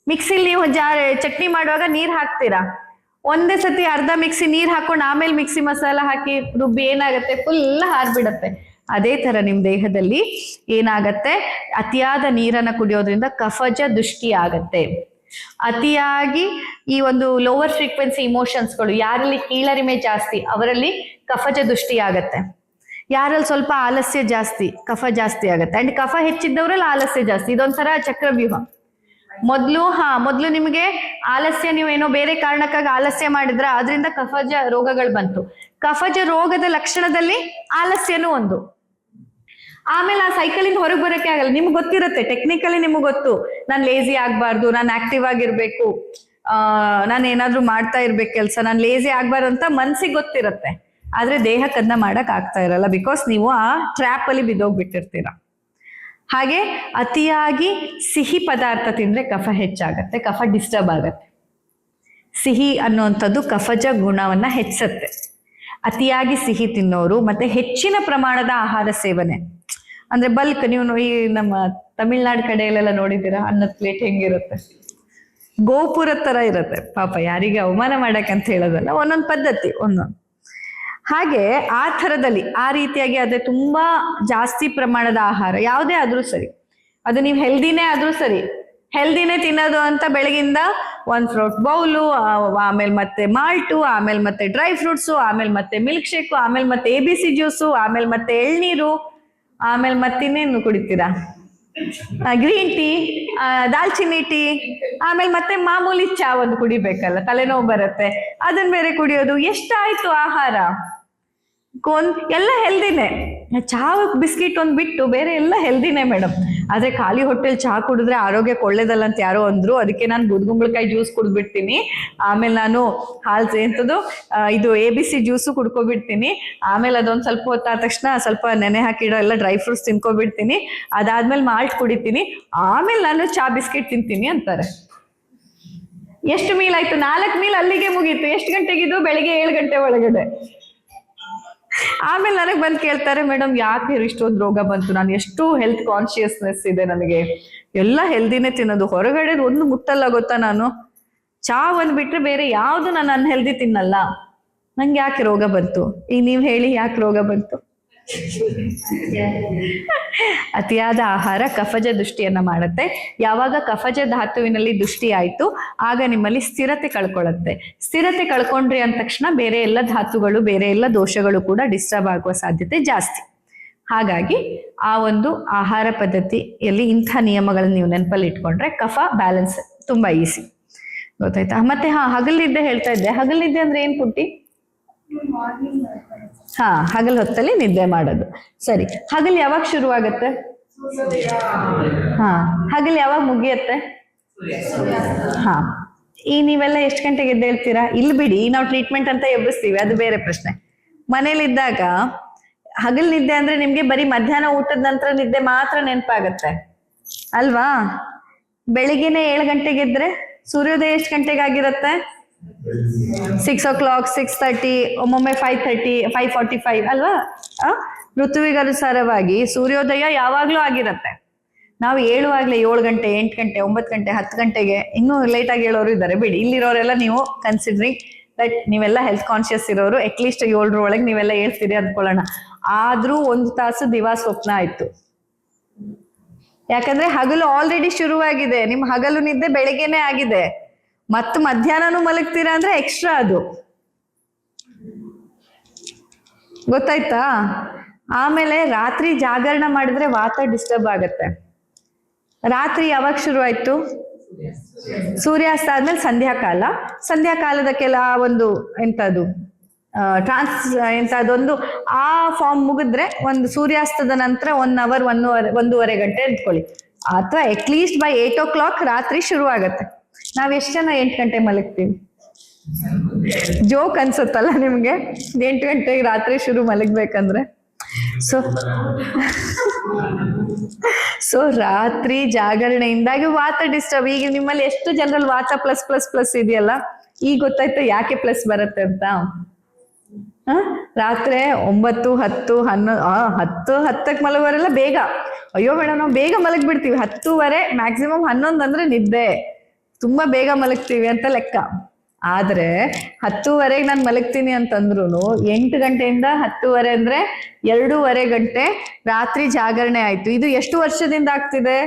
ಮಿಕ್ಸಿಲಿ ನೀವು ಚಟ್ನಿ ಮಾಡುವಾಗ ನೀರ್ ಹಾಕ್ತೀರಾ, ಒಂದೇ ಸತಿ ಅರ್ಧ ಮಿಕ್ಸಿ ನೀರ್ ಹಾಕೊಂಡು ಆಮೇಲೆ ಮಿಕ್ಸಿ ಮಸಾಲ ಹಾಕಿ ರುಬ್ಬಿ ಏನಾಗತ್ತೆ? ಫುಲ್ ಹಾರ್ಬಿಡತ್ತೆ. ಅದೇ ತರ ನಿಮ್ ದೇಹದಲ್ಲಿ ಏನಾಗತ್ತೆ? ಅತಿಯಾದ ನೀರನ್ನ ಕುಡಿಯೋದ್ರಿಂದ ಕಫಜ ದೃಷ್ಟಿ ಆಗತ್ತೆ. ಅತಿಯಾಗಿ ಈ ಒಂದು ಲೋವರ್ ಫ್ರೀಕ್ವೆನ್ಸಿ ಇಮೋಷನ್ಸ್ಗಳು, ಯಾರಲ್ಲಿ ಕೀಳರಿಮೆ ಜಾಸ್ತಿ ಅವರಲ್ಲಿ ಕಫಜ ದೃಷ್ಟಿ ಆಗತ್ತೆ. ಯಾರಲ್ಲಿ ಸ್ವಲ್ಪ ಆಲಸ್ಯ ಜಾಸ್ತಿ, ಕಫ ಜಾಸ್ತಿ ಆಗತ್ತೆ. ಅಂಡ್ ಕಫ ಹೆಚ್ಚಿದ್ದವರಲ್ಲಿ ಆಲಸ್ಯ ಜಾಸ್ತಿ. ಇದೊಂಥರ ಚಕ್ರವ್ಯೂಹ. ಮೊದ್ಲು ನಿಮಗೆ ಆಲಸ್ಯ, ನೀವೇನೋ ಬೇರೆ ಕಾರಣಕ್ಕಾಗಿ ಆಲಸ್ಯ ಮಾಡಿದ್ರ, ಅದರಿಂದ ಕಫಜ ರೋಗಗಳು ಬಂತು. ಕಫಜ ರೋಗದ ಲಕ್ಷಣದಲ್ಲಿ ಆಲಸ್ಯನೂ ಒಂದು. ಆಮೇಲೆ ಆ ಸೈಕಲಿಂದ ಹೊರಗೆ ಬರೋಕೆ ಆಗಲ್ಲ. ನಿಮ್ಗೆ ಗೊತ್ತಿರುತ್ತೆ, ಟೆಕ್ನಿಕಲಿ ನಿಮ್ಗೆ ಗೊತ್ತು, ನಾನು ಲೇಜಿ ಆಗ್ಬಾರ್ದು, ನಾನು ಆಕ್ಟಿವ್ ಆಗಿರ್ಬೇಕು, ನಾನು ಏನಾದ್ರೂ ಮಾಡ್ತಾ ಇರ್ಬೇಕು ಕೆಲಸ, ನಾನು ಲೇಜಿ ಆಗ್ಬಾರ್ದು ಅಂತ ಮನ್ಸಿಗೆ ಗೊತ್ತಿರುತ್ತೆ. ಆದ್ರೆ ದೇಹಕ್ಕೆ ಅದನ್ನ ಮಾಡಕ್ ಆಗ್ತಾ ಇರಲ್ಲ, ಬಿಕಾಸ್ ನೀವು ಆ ಟ್ರ್ಯಾಪ್ ಅಲ್ಲಿ ಬಿದ್ದೋಗ್ಬಿಟ್ಟಿರ್ತೀರ. ಹಾಗೆ ಅತಿಯಾಗಿ ಸಿಹಿ ಪದಾರ್ಥ ತಿಂದ್ರೆ ಕಫ ಹೆಚ್ಚಾಗತ್ತೆ, ಕಫ ಡಿಸ್ಟರ್ಬ್ ಆಗತ್ತೆ. ಸಿಹಿ ಅನ್ನುವಂಥದ್ದು ಕಫಜ ಗುಣವನ್ನ ಹೆಚ್ಚುತ್ತೆ. ಅತಿಯಾಗಿ ಸಿಹಿ ತಿನ್ನೋರು, ಮತ್ತೆ ಹೆಚ್ಚಿನ ಪ್ರಮಾಣದ ಆಹಾರ ಸೇವನೆ ಅಂದ್ರೆ ಬಲ್ಕ್, ನೀವು ಈ ನಮ್ಮ ತಮಿಳ್ನಾಡು ಕಡೆಯಲ್ಲೆಲ್ಲ ನೋಡಿದ್ದೀರಾ, ಅನ್ನದ ಪ್ಲೇಟ್ ಹೆಂಗಿರುತ್ತೆ? ಗೋಪುರದ ತರ ಇರುತ್ತೆ. ಪಾಪ ಯಾರಿಗೆ ಅವಮಾನ ಮಾಡಕ್ಕಂತ ಹೇಳೋದಲ್ಲ, ಒಂದೊಂದು ಪದ್ಧತಿ ಒಂದೊಂದು. ಹಾಗೆ ಆ ಥರದಲ್ಲಿ ಆ ರೀತಿಯಾಗಿ ಅದೇ ತುಂಬಾ ಜಾಸ್ತಿ ಪ್ರಮಾಣದ ಆಹಾರ ಯಾವುದೇ ಆದ್ರೂ ಸರಿ, ಅದು ನೀವು ಹೆಲ್ದಿನೇ ಆದ್ರೂ ಸರಿ, ಹೆಲ್ದಿನೇ ತಿನ್ನೋದು ಅಂತ ಬೆಳಗಿಂದ 1 ಫ್ರೂಟ್ ಬೌಲು, ಆಮೇಲೆ ಮತ್ತೆ ಮಾಲ್ಟು, ಆಮೇಲೆ ಮತ್ತೆ ಡ್ರೈ ಫ್ರೂಟ್ಸು, ಆಮೇಲೆ ಮತ್ತೆ ಮಿಲ್ಕ್ ಶೇಕು, ಆಮೇಲೆ ಮತ್ತೆ ABC ಜ್ಯೂಸು, ಆಮೇಲೆ ಮತ್ತೆ ಎಳ್ನೀರು, ಆಮೇಲೆ ಮತ್ತಿನ್ನೇನು ಕುಡಿತೀರಾ? ಗ್ರೀನ್ ಟೀ, ದಾಲ್ಚಿನ್ನಿ ಟೀ, ಆಮೇಲೆ ಮತ್ತೆ ಮಾಮೂಲಿ ಚಾ ಒಂದು ಕುಡಿಬೇಕಲ್ಲ, ತಲೆನೋವು ಬರುತ್ತೆ, ಅದನ್ನ ಬೇರೆ ಕುಡಿಯೋದು. ಎಷ್ಟಾಯ್ತು ಆಹಾರ? ಎಲ್ಲ ಹೆಲ್ದಿನೇ. ಚಹಾ ಬಿಸ್ಕಿಟ್ ಒಂದು ಬಿಟ್ಟು ಬೇರೆ ಎಲ್ಲ ಹೆಲ್ದಿನೇ ಮೇಡಮ್. ಆದ್ರೆ ಖಾಲಿ ಹೊಟ್ಟೆಲ್ ಚಹಾ ಕುಡಿದ್ರೆ ಆರೋಗ್ಯಕ್ಕೆ ಒಳ್ಳೇದಲ್ಲ ಅಂತ ಯಾರೋ ಅಂದ್ರು, ಅದಕ್ಕೆ ನಾನು ಬುದ್ಗುಂಬಳಕಾಯಿ ಜ್ಯೂಸ್ ಕುಡಿದ್ಬಿಡ್ತೀನಿ, ಆಮೇಲೆ ನಾನು ಎಂತದು ಇದು ABC ಜ್ಯೂಸು ಕುಡ್ಕೊಬಿಡ್ತೀನಿ, ಆಮೇಲೆ ಅದೊಂದು ಸ್ವಲ್ಪ ಹೊತ್ತಾದ ತಕ್ಷಣ ಸ್ವಲ್ಪ ನೆನೆ ಹಾಕಿಡೋ ಎಲ್ಲ ಡ್ರೈ ಫ್ರೂಟ್ಸ್ ತಿನ್ಕೊಬಿಡ್ತೀನಿ, ಅದಾದ್ಮೇಲೆ ಮಾಲ್ಟ್ ಕುಡಿತೀನಿ, ಆಮೇಲೆ ನಾನು ಚಹಾ ಬಿಸ್ಕಿಟ್ ತಿಂತೀನಿ ಅಂತಾರೆ. ಎಷ್ಟು ಮೀಲ್ ಆಯ್ತು? 4 ಮೀಲ್ ಅಲ್ಲಿಗೆ ಮುಗೀತು. ಎಷ್ಟು ಗಂಟೆಗಿದ್ದು? ಬೆಳಿಗ್ಗೆ 7 ಗಂಟೆ ಒಳಗಡೆ. ಆಮೇಲೆ ನನಗೆ ಬಂದು ಕೇಳ್ತಾರೆ, ಮೇಡಮ್ ಯಾಕೆ ಇಷ್ಟೊಂದು ರೋಗ ಬಂತು? ನಾನು ಎಷ್ಟು ಹೆಲ್ತ್ ಕಾನ್ಶಿಯಸ್ನೆಸ್ ಇದೆ ನನಗೆ, ಎಲ್ಲ ಹೆಲ್ದಿನೇ ತಿನ್ನೋದು, ಹೊರಗಡೆ ಒಂದು ಮುಟ್ಟಲ್ಲ ಗೊತ್ತಾ, ನಾನು ಚಾ ಒಂದ್ ಬಿಟ್ರೆ ಬೇರೆ ಯಾವ್ದು ನಾನು ಅನ್ಹೆಲ್ದಿ ತಿನ್ನಲ್ಲ, ನಂಗೆ ಯಾಕೆ ರೋಗ ಬಂತು? ಈಗ ನೀವ್ ಹೇಳಿ, ಯಾಕೆ ರೋಗ ಬಂತು? ಅತಿಯಾದ ಆಹಾರ ಕಫಜ ದೃಷ್ಟಿಯನ್ನ ಮಾಡುತ್ತೆ. ಯಾವಾಗ ಕಫಜ ಧಾತುವಿನಲ್ಲಿ ದೃಷ್ಟಿ ಆಯ್ತು, ಆಗ ನಿಮ್ಮಲ್ಲಿ ಸ್ಥಿರತೆ ಕಳ್ಕೊಳ್ಳುತ್ತೆ. ಸ್ಥಿರತೆ ಕಳ್ಕೊಂಡ್ರಿ ಅಂದ ತಕ್ಷಣ ಬೇರೆ ಎಲ್ಲ ಧಾತುಗಳು, ಬೇರೆ ಎಲ್ಲ ದೋಷಗಳು ಕೂಡ ಡಿಸ್ಟರ್ಬ್ ಆಗುವ ಸಾಧ್ಯತೆ ಜಾಸ್ತಿ. ಹಾಗಾಗಿ ಆ ಒಂದು ಆಹಾರ ಪದ್ಧತಿಯಲ್ಲಿ ಇಂಥ ನಿಯಮಗಳನ್ನ ನೀವು ನೆನಪಲ್ಲಿ ಇಟ್ಕೊಂಡ್ರೆ ಕಫ ಬ್ಯಾಲೆನ್ಸ್ ತುಂಬಾ ಈಸಿ. ಗೊತ್ತಾಯ್ತಾ? ಮತ್ತೆ ಹಗಲಿದ್ದೆ ಹೇಳ್ತಾ ಇದ್ದೆ. ಹಗಲಿದ್ದೆ ಅಂದ್ರೆ ಏನ್ ಪುಟ್ಟಿ? ಹಗಲ್ ಹೊತ್ತಲ್ಲಿ ನಿದ್ದೆ ಮಾಡೋದು. ಸರಿ, ಹಗಲ್ ಯಾವಾಗ ಶುರುವಾಗತ್ತೆ? ಹಗಲ್ ಯಾವಾಗ ಮುಗಿಯತ್ತೆ? ನೀವೆಲ್ಲ ಎಷ್ಟು ಗಂಟೆಗೆ ಎದ್ದೇಳ್ತೀರಾ? ಇಲ್ಲಿ ಬಿಡಿ, ನಾವು ಟ್ರೀಟ್ಮೆಂಟ್ ಅಂತ ಎಬ್ಬಿಸ್ತೀವಿ, ಅದು ಬೇರೆ ಪ್ರಶ್ನೆ. ಮನೇಲಿದ್ದಾಗ ಹಗಲ್ ನಿದ್ದೆ ಅಂದ್ರೆ ನಿಮ್ಗೆ ಬರೀ ಮಧ್ಯಾಹ್ನ ಊಟದ ನಂತರ ನಿದ್ದೆ ಮಾತ್ರ ನೆನಪಾಗತ್ತೆ ಅಲ್ವಾ? ಬೆಳಿಗ್ಗೆನೆ 7 ಗಂಟೆಗೆ ಎದ್ರೆ ಸೂರ್ಯೋದಯ ಎಷ್ಟು ಗಂಟೆಗೆ ಆಗಿರತ್ತೆ? 6 o'clock, 6:30, ಒಮ್ಮೊಮ್ಮೆ 5:30, 5:45 ಅಲ್ವಾ? ಋತುವಿಗನುಸಾರವಾಗಿ ಸೂರ್ಯೋದಯ ಯಾವಾಗ್ಲೂ ಆಗಿರತ್ತೆ. ನಾವು ಹೇಳುವಾಗ್ಲೇ 7 ಗಂಟೆ, 8 ಗಂಟೆ, 9 ಗಂಟೆ, 10 ಗಂಟೆಗೆ, ಇನ್ನೂ ಲೇಟ್ ಆಗಿ ಹೇಳೋರು ಇದ್ದಾರೆ ಬಿಡಿ. ಇಲ್ಲಿರೋರೆಲ್ಲ ನೀವು ಕನ್ಸಿಡರಿಂಗ್ ದಟ್ ನೀವೆಲ್ಲ ಹೆಲ್ತ್ ಕಾನ್ಶಿಯಸ್ ಇರೋರು, ಅಟ್ಲೀಸ್ಟ್ 7 ಒಳಗೆ ನೀವೆಲ್ಲ ಹೇಳ್ತೀರಿ ಅಂದ್ಕೊಳ್ಳೋಣ. ಆದ್ರೂ 1 ತಾಸು ದಿವಾ ಸ್ವಪ್ನ ಆಯ್ತು. ಯಾಕಂದ್ರೆ ಹಗಲು ಆಲ್ರೆಡಿ ಶುರುವಾಗಿದೆ. ನಿಮ್ ಹಗಲು ನಿದ್ದೆ ಬೆಳಿಗ್ಗೆನೆ ಆಗಿದೆ, ಮತ್ತು ಮಧ್ಯಾಹ್ನನೂ ಮಲಗ್ತೀರಾ ಅಂದ್ರೆ ಎಕ್ಸ್ಟ್ರಾ. ಅದು ಗೊತ್ತಾಯ್ತಾ? ಆಮೇಲೆ ರಾತ್ರಿ ಜಾಗರಣ ಮಾಡಿದ್ರೆ ವಾತ ಡಿಸ್ಟರ್ಬ್ ಆಗತ್ತೆ. ರಾತ್ರಿ ಯಾವಾಗ ಶುರು ಆಯ್ತು? ಸೂರ್ಯಾಸ್ತ ಆದ್ಮೇಲೆ ಸಂಧ್ಯಾಕಾಲದ ಕೆಲ ಒಂದು ಎಂತದು ಎಂತದೊಂದು ಆ ಫಾರ್ಮ್ ಮುಗಿದ್ರೆ ಒಂದು ಸೂರ್ಯಾಸ್ತದ ನಂತರ 1 hour, 1.5 ಗಂಟೆ ಅಂದ್ಕೊಳ್ಳಿ, ಅಥವಾ ಅಟ್ಲೀಸ್ಟ್ ಬೈ 8 o'clock ರಾತ್ರಿ ಶುರು ಆಗತ್ತೆ. ನಾವ್ ಎಷ್ಟು ಜನ 8 ಗಂಟೆ ಮಲಗ್ತೀವಿ? ಜೋಕ್ ಅನ್ಸುತ್ತಲ್ಲ ನಿಮ್ಗೆ 8 ಗಂಟೆಗೆ ರಾತ್ರಿ ಶುರು ಮಲಗ್ಬೇಕಂದ್ರೆ? ಸೊ ರಾತ್ರಿ ಜಾಗರಣೆಯಿಂದಾಗಿ ವಾತ ಡಿಸ್ಟರ್ಬ್. ಈಗ ನಿಮ್ಮಲ್ಲಿ ಎಷ್ಟು ಜನರಲ್ಲಿ ವಾತ ಪ್ಲಸ್ ಇದೆಯಲ್ಲ, ಈಗ ಗೊತ್ತಾಯ್ತು ಯಾಕೆ ಪ್ಲಸ್ ಬರುತ್ತೆ ಅಂತ. ರಾತ್ರಿ 9, 10, 11, 10ಕ್ಕೆ ಮಲಗೋರೆಲ್ಲ ಬೇಗ, ಅಯ್ಯೋ ಮೇಡಮ್ ನಾವು ಬೇಗ ಮಲಗ್ಬಿಡ್ತೀವಿ, 10:30 ಮ್ಯಾಕ್ಸಿಮಮ್ 11 ಅಂದ್ರೆ ನಿದ್ದೆ, ತುಂಬಾ ಬೇಗ ಮಲಗ್ತೀವಿ ಅಂತ ಲೆಕ್ಕ. ಆದ್ರೆ 10:30ಗೆ ನಾನು ಮಲಗ್ತೀನಿ ಅಂತಂದ್ರು 8 ಗಂಟೆಯಿಂದ 10:30 ಅಂದ್ರೆ 2.5 ಗಂಟೆ ರಾತ್ರಿ ಜಾಗರಣೆ ಆಯ್ತು. ಇದು ಎಷ್ಟು ವರ್ಷದಿಂದ ಆಗ್ತಿದೆ?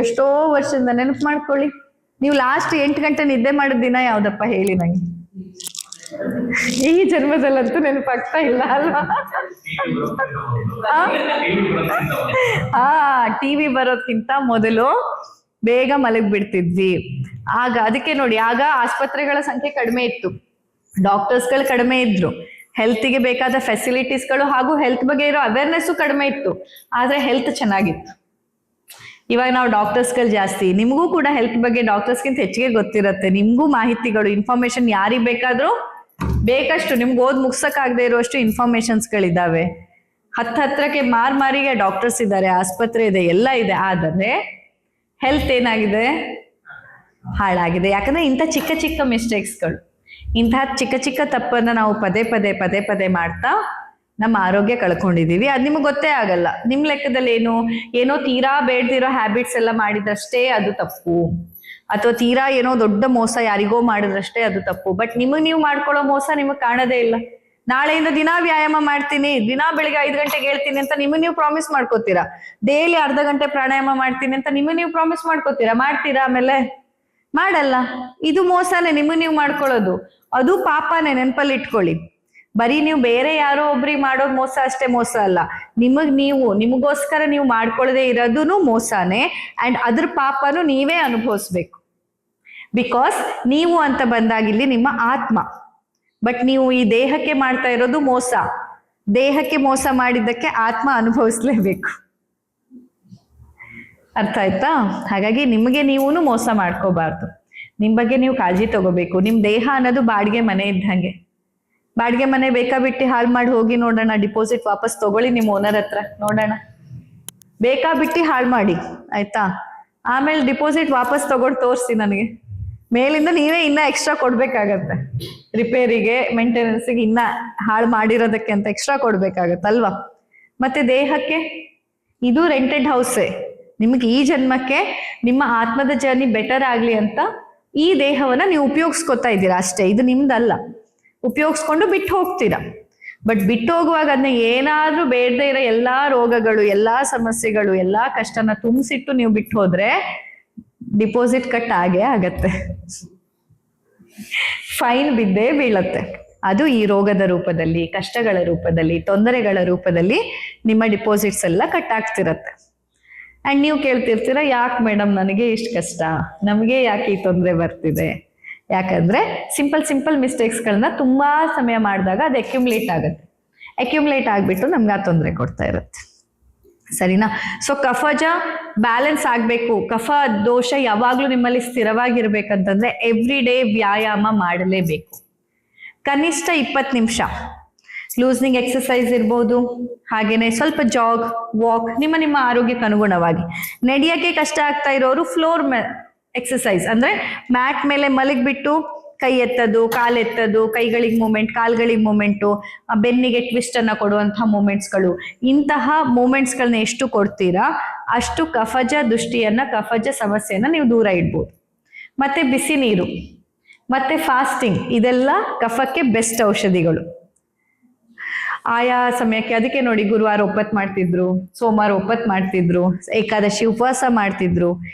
ಎಷ್ಟೋ ವರ್ಷದಿಂದ. ನೆನಪು ಮಾಡ್ಕೊಳ್ಳಿ, ನೀವು ಲಾಸ್ಟ್ 8 ಗಂಟೆ ನಿದ್ದೆ ಮಾಡಿದ ದಿನ ಯಾವ್ದಪ್ಪ ಹೇಳಿ ನಂಗೆ? ಈ ಜನ್ಮದಲ್ಲಂತೂ ನೆನಪಾಗ್ತಾ ಇಲ್ಲ ಅಲ್ವಾ? ಟಿವಿ ಬರೋದ್ಕಿಂತ ಮೊದಲು ಬೇಗ ಮಲಗ್ಬಿಡ್ತಿದ್ವಿ. ಆಗ ಅದಕ್ಕೆ ನೋಡಿ, ಆಗ ಆಸ್ಪತ್ರೆಗಳ ಸಂಖ್ಯೆ ಕಡಿಮೆ ಇತ್ತು, ಡಾಕ್ಟರ್ಸ್ಗಳು ಕಡಿಮೆ ಇದ್ರು, ಹೆಲ್ತ್ಗೆ ಬೇಕಾದ ಫೆಸಿಲಿಟೀಸ್ಗಳು ಹಾಗೂ ಹೆಲ್ತ್ ಬಗ್ಗೆ ಇರೋ ಅವೇರ್ನೆಸ್ಸು ಕಡಿಮೆ ಇತ್ತು, ಆದ್ರೆ ಹೆಲ್ತ್ ಚೆನ್ನಾಗಿತ್ತು. ಇವಾಗ ನಾವು ಡಾಕ್ಟರ್ಸ್ಗಳು ಜಾಸ್ತಿ, ನಿಮಗೂ ಕೂಡ ಹೆಲ್ತ್ ಬಗ್ಗೆ ಡಾಕ್ಟರ್ಸ್ಗಿಂತ ಹೆಚ್ಚಿಗೆ ಗೊತ್ತಿರುತ್ತೆ. ನಿಮ್ಗೂ ಮಾಹಿತಿಗಳು, ಇನ್ಫಾರ್ಮೇಶನ್ ಯಾರಿಗೆ ಬೇಕಾದ್ರೂ ಬೇಕಷ್ಟು, ನಿಮ್ಗೆ ಓದ್ ಮುಗ್ಸಕ್ಕಾಗದೆ ಇರುವಷ್ಟು ಇನ್ಫಾರ್ಮೇಶನ್ಸ್ಗಳಿದ್ದಾವೆ. ಹತ್ರಕ್ಕೆ ಮಾರಿಗೆ ಡಾಕ್ಟರ್ಸ್ ಇದ್ದಾರೆ, ಆಸ್ಪತ್ರೆ ಇದೆ, ಎಲ್ಲ ಇದೆ. ಆದರೆ ಹೆಲ್ತ್ ಏನಾಗಿದೆ? ಹಾಳಾಗಿದೆ. ಯಾಕಂದ್ರೆ ಇಂಥ ಚಿಕ್ಕ ಮಿಸ್ಟೇಕ್ಸ್ಗಳು, ಇಂತಹ ಚಿಕ್ಕ ತಪ್ಪನ್ನ ನಾವು ಪದೇ ಪದೇ ಮಾಡ್ತಾ ನಮ್ಮ ಆರೋಗ್ಯ ಕಳ್ಕೊಂಡಿದೀವಿ. ಅದು ನಿಮ್ಗೆ ಗೊತ್ತೇ ಆಗಲ್ಲ. ನಿಮ್ ಲೆಕ್ಕದಲ್ಲಿ ಏನೋ ತೀರಾ ಬೇಡ್ದಿರೋ ಹ್ಯಾಬಿಟ್ಸ್ ಎಲ್ಲ ಮಾಡಿದಷ್ಟೇ ಅದು ತಪ್ಪು, ಅಥವಾ ತೀರಾ ಏನೋ ದೊಡ್ಡ ಮೋಸ ಯಾರಿಗೋ ಮಾಡಿದ್ರಷ್ಟೇ ಅದು ತಪ್ಪು. ಬಟ್ ನಿಮಗ್ ನೀವು ಮಾಡ್ಕೊಳ್ಳೋ ಮೋಸ ನಿಮಗ್ ಕಾಣದೇ ಇಲ್ಲ. ನಾಳೆಯಿಂದ ದಿನಾ ವ್ಯಾಯಾಮ ಮಾಡ್ತೀನಿ, ದಿನಾ ಬೆಳಿಗ್ಗೆ 5 ಗಂಟೆಗೆ ಹೇಳ್ತೀನಿ ಅಂತ ನಿಮಗೆ ನೀವು ಪ್ರಾಮಿಸ್ ಮಾಡ್ಕೋತೀರಾ. ಡೈಲಿ ಅರ್ಧ ಗಂಟೆ ಪ್ರಾಣಾಯಾಮ ಮಾಡ್ತೀನಿ ಅಂತ ನಿಮಗೆ ನೀವು ಪ್ರಾಮಿಸ್ ಮಾಡ್ಕೋತೀರಾ. ಮಾಡ್ತೀರಾ? ಆಮೇಲೆ ಮಾಡಲ್ಲ. ಇದು ಮೋಸನೇ, ನಿಮಗೆ ನೀವು ಮಾಡ್ಕೊಳ್ಳೋದು. ಅದು ಪಾಪನೇ, ನೆನಪಲ್ಲಿ ಇಟ್ಕೊಳ್ಳಿ. ಬರೀ ನೀವು ಬೇರೆ ಯಾರೋ ಒಬ್ರಿಗೆ ಮಾಡೋದು ಮೋಸ ಅಷ್ಟೇ ಮೋಸ ಅಲ್ಲ, ನಿಮಗೋಸ್ಕರ ನೀವು ಮಾಡ್ಕೊಳ್ಳದೆ ಇರೋದೂ ಮೋಸನೇ. ಅಂಡ್ ಅದ್ರ ಪಾಪನು ನೀವೇ ಅನುಭವಿಸ್ಬೇಕು. ಬಿಕಾಸ್ ನೀವು ಅಂತ ಬಂದಾಗಿಲ್ಲಿ ನಿಮ್ಮ ಆತ್ಮ, ಬಟ್ ನೀವು ಈ ದೇಹಕ್ಕೆ ಮಾಡ್ತಾ ಇರೋದು ಮೋಸ. ದೇಹಕ್ಕೆ ಮೋಸ ಮಾಡಿದ್ದಕ್ಕೆ ಆತ್ಮ ಅನುಭವಿಸ್ಲೇಬೇಕು. ಅರ್ಥ ಆಯ್ತಾ? ಹಾಗಾಗಿ ನಿಮಗೆ ನೀವು ಮೋಸ ಮಾಡ್ಕೋಬಾರ್ದು. ನಿಮ್ ಬಗ್ಗೆ ನೀವು ಕಾಳಜಿ ತಗೋಬೇಕು. ನಿಮ್ ದೇಹ ಅನ್ನೋದು ಬಾಡಿಗೆ ಮನೆ ಇದ್ದಂಗೆ. ಬಾಡಿಗೆ ಮನೆ ಬೇಕಾ ಬಿಟ್ಟು ಹಾಳು ಮಾಡಿ ಹೋಗಿ ನೋಡೋಣ, ಡಿಪಾಸಿಟ್ ವಾಪಸ್ ತಗೊಳ್ಳಿ ನಿಮ್ಮ ಓನರ್ ಹತ್ರ, ನೋಡೋಣ. ಬೇಕಾ ಬಿಟ್ಟು ಹಾಳು ಮಾಡಿ, ಆಯ್ತಾ? ಆಮೇಲೆ ಡಿಪಾಸಿಟ್ ವಾಪಸ್ ತಗೊಂಡು ತೋರಿಸಿ ನನಗೆ. ಮೇಲಿಂದ ನೀವೇ ಇನ್ನ ಎಕ್ಸ್ಟ್ರಾ ಕೊಡ್ಬೇಕಾಗತ್ತೆ, ರಿಪೇರಿಗೆ, ಮೇಂಟೆನೆನ್ಸ್ಗೆ, ಇನ್ನ ಹಾಳು ಮಾಡಿರೋದಕ್ಕೆ ಅಂತ ಎಕ್ಸ್ಟ್ರಾ ಕೊಡ್ಬೇಕಾಗತ್ತಲ್ವಾ? ಮತ್ತೆ ದೇಹಕ್ಕೆ ಇದು ರೆಂಟೆಡ್ ಹೌಸೇ. ನಿಮ್ಗೆ ಈ ಜನ್ಮಕ್ಕೆ ನಿಮ್ಮ ಆತ್ಮದ ಜರ್ನಿ ಬೆಟರ್ ಆಗ್ಲಿ ಅಂತ ಈ ದೇಹವನ್ನ ನೀವು ಉಪಯೋಗಿಸ್ಕೊತಾ ಇದ್ದೀರಾ ಅಷ್ಟೇ. ಇದು ನಿಮ್ದಲ್ಲ. ಉಪಯೋಗಿಸ್ಕೊಂಡು ಬಿಟ್ಟು ಹೋಗ್ತೀರಾ. ಬಟ್ ಬಿಟ್ಟು ಹೋಗುವಾಗ ಅದನ್ನ ಏನಾದ್ರೂ ಬೇಡದೇ ಇರೋ ಎಲ್ಲಾ ರೋಗಗಳು, ಎಲ್ಲಾ ಸಮಸ್ಯೆಗಳು, ಎಲ್ಲಾ ಕಷ್ಟನ ತುಂಬಿಸಿಟ್ಟು ನೀವು ಬಿಟ್ಟು ಹೋದ್ರೆ ಡಿಪಾಸಿಟ್ ಕಟ್ ಆಗೇ ಆಗತ್ತೆ, ಫೈನ್ ಬಿದ್ದೇ ಬೀಳತ್ತೆ. ಅದು ಈ ರೋಗದ ರೂಪದಲ್ಲಿ, ಕಷ್ಟಗಳ ರೂಪದಲ್ಲಿ, ತೊಂದರೆಗಳ ರೂಪದಲ್ಲಿ ನಿಮ್ಮ ಡಿಪಾಸಿಟ್ಸ್ ಎಲ್ಲ ಕಟ್ ಆಗ್ತಿರತ್ತೆ. ಅಂಡ್ ನೀವು ಕೇಳ್ತಿರ್ತೀರ, ಯಾಕೆ ಮೇಡಮ್ ನನಗೆ ಇಷ್ಟು ಕಷ್ಟ, ನಮಗೆ ಯಾಕೆ ಈ ತೊಂದರೆ ಬರ್ತಿದೆ? ಯಾಕಂದ್ರೆ ಸಿಂಪಲ್ ಮಿಸ್ಟೇಕ್ಸ್ಗಳನ್ನ ತುಂಬಾ ಸಮಯ ಮಾಡಿದಾಗ ಅದು ಅಕ್ಯುಮುಲೇಟ್ ಆಗುತ್ತೆ. ಅಕ್ಯುಮುಲೇಟ್ ಆಗ್ಬಿಟ್ಟು ನಮ್ಗೆ ಆ ತೊಂದರೆ ಕೊಡ್ತಾ ಇರುತ್ತೆ. ಸರಿನಾ? ಸೊ ಕಫಜ ಬ್ಯಾಲೆನ್ಸ್ ಆಗ್ಬೇಕು, ಕಫ ದೋಷ ಯಾವಾಗ್ಲೂ ನಿಮ್ಮಲ್ಲಿ ಸ್ಥಿರವಾಗಿರ್ಬೇಕಂತಂದ್ರೆ ಎವ್ರಿ ಡೇ ವ್ಯಾಯಾಮ ಮಾಡಲೇಬೇಕು. ಕನಿಷ್ಠ 20 ನಿಮಿಷ ಲೂಸ್ನಿಂಗ್ ಎಕ್ಸಸೈಸ್ ಇರ್ಬೋದು, ಹಾಗೇನೆ ಸ್ವಲ್ಪ ಜಾಗ್, ವಾಕ್, ನಿಮ್ಮ ಆರೋಗ್ಯಕ್ಕೆ ಅನುಗುಣವಾಗಿ. ನಡೆಯಕ್ಕೆ ಕಷ್ಟ ಆಗ್ತಾ ಇರೋರು ಫ್ಲೋರ್ ಎಕ್ಸಸೈಸ್ ಅಂದ್ರೆ ಮ್ಯಾಟ್ ಮೇಲೆ ಮಲಗಿಬಿಟ್ಟು ಕೈ ಎತ್ತದು, ಕಾಲ್ ಎತ್ತದು, ಕೈಗಳಿಗೆ ಮೂಮೆಂಟ್, ಕಾಲ್ಗಳಿಗೆ ಮೂಮೆಂಟು, ಬೆನ್ನಿಗೆ ಟ್ವಿಸ್ಟ್ ಅನ್ನ ಕೊಡುವಂತಹ ಮೂಮೆಂಟ್ಸ್ಗಳು, ಇಂತಹ ಮೂಮೆಂಟ್ಸ್ಗಳನ್ನ ಎಷ್ಟು ಕೊಡ್ತೀರಾ ಅಷ್ಟು ಕಫಜ ದೃಷ್ಟಿಯನ್ನ, ಕಫಜ ಸಮಸ್ಯೆಯನ್ನ ನೀವು ದೂರ ಇಡ್ಬೋದು. ಮತ್ತೆ ಬಿಸಿ ನೀರು, ಮತ್ತೆ ಫಾಸ್ಟಿಂಗ್, ಇದೆಲ್ಲ ಕಫಕ್ಕೆ ಬೆಸ್ಟ್ ಔಷಧಿಗಳು. ಆಯಾ ಸಮಯಕ್ಕೆ ಅದಕ್ಕೆ ನೋಡಿ ಗುರುವಾರ ಒಪ್ಪತ್ತು ಮಾಡ್ತಿದ್ರು, ಸೋಮವಾರ ಒಪ್ಪತ್ತು ಮಾಡ್ತಿದ್ರು, ಏಕಾದಶಿ ಉಪವಾಸ ಮಾಡ್ತಿದ್ರು,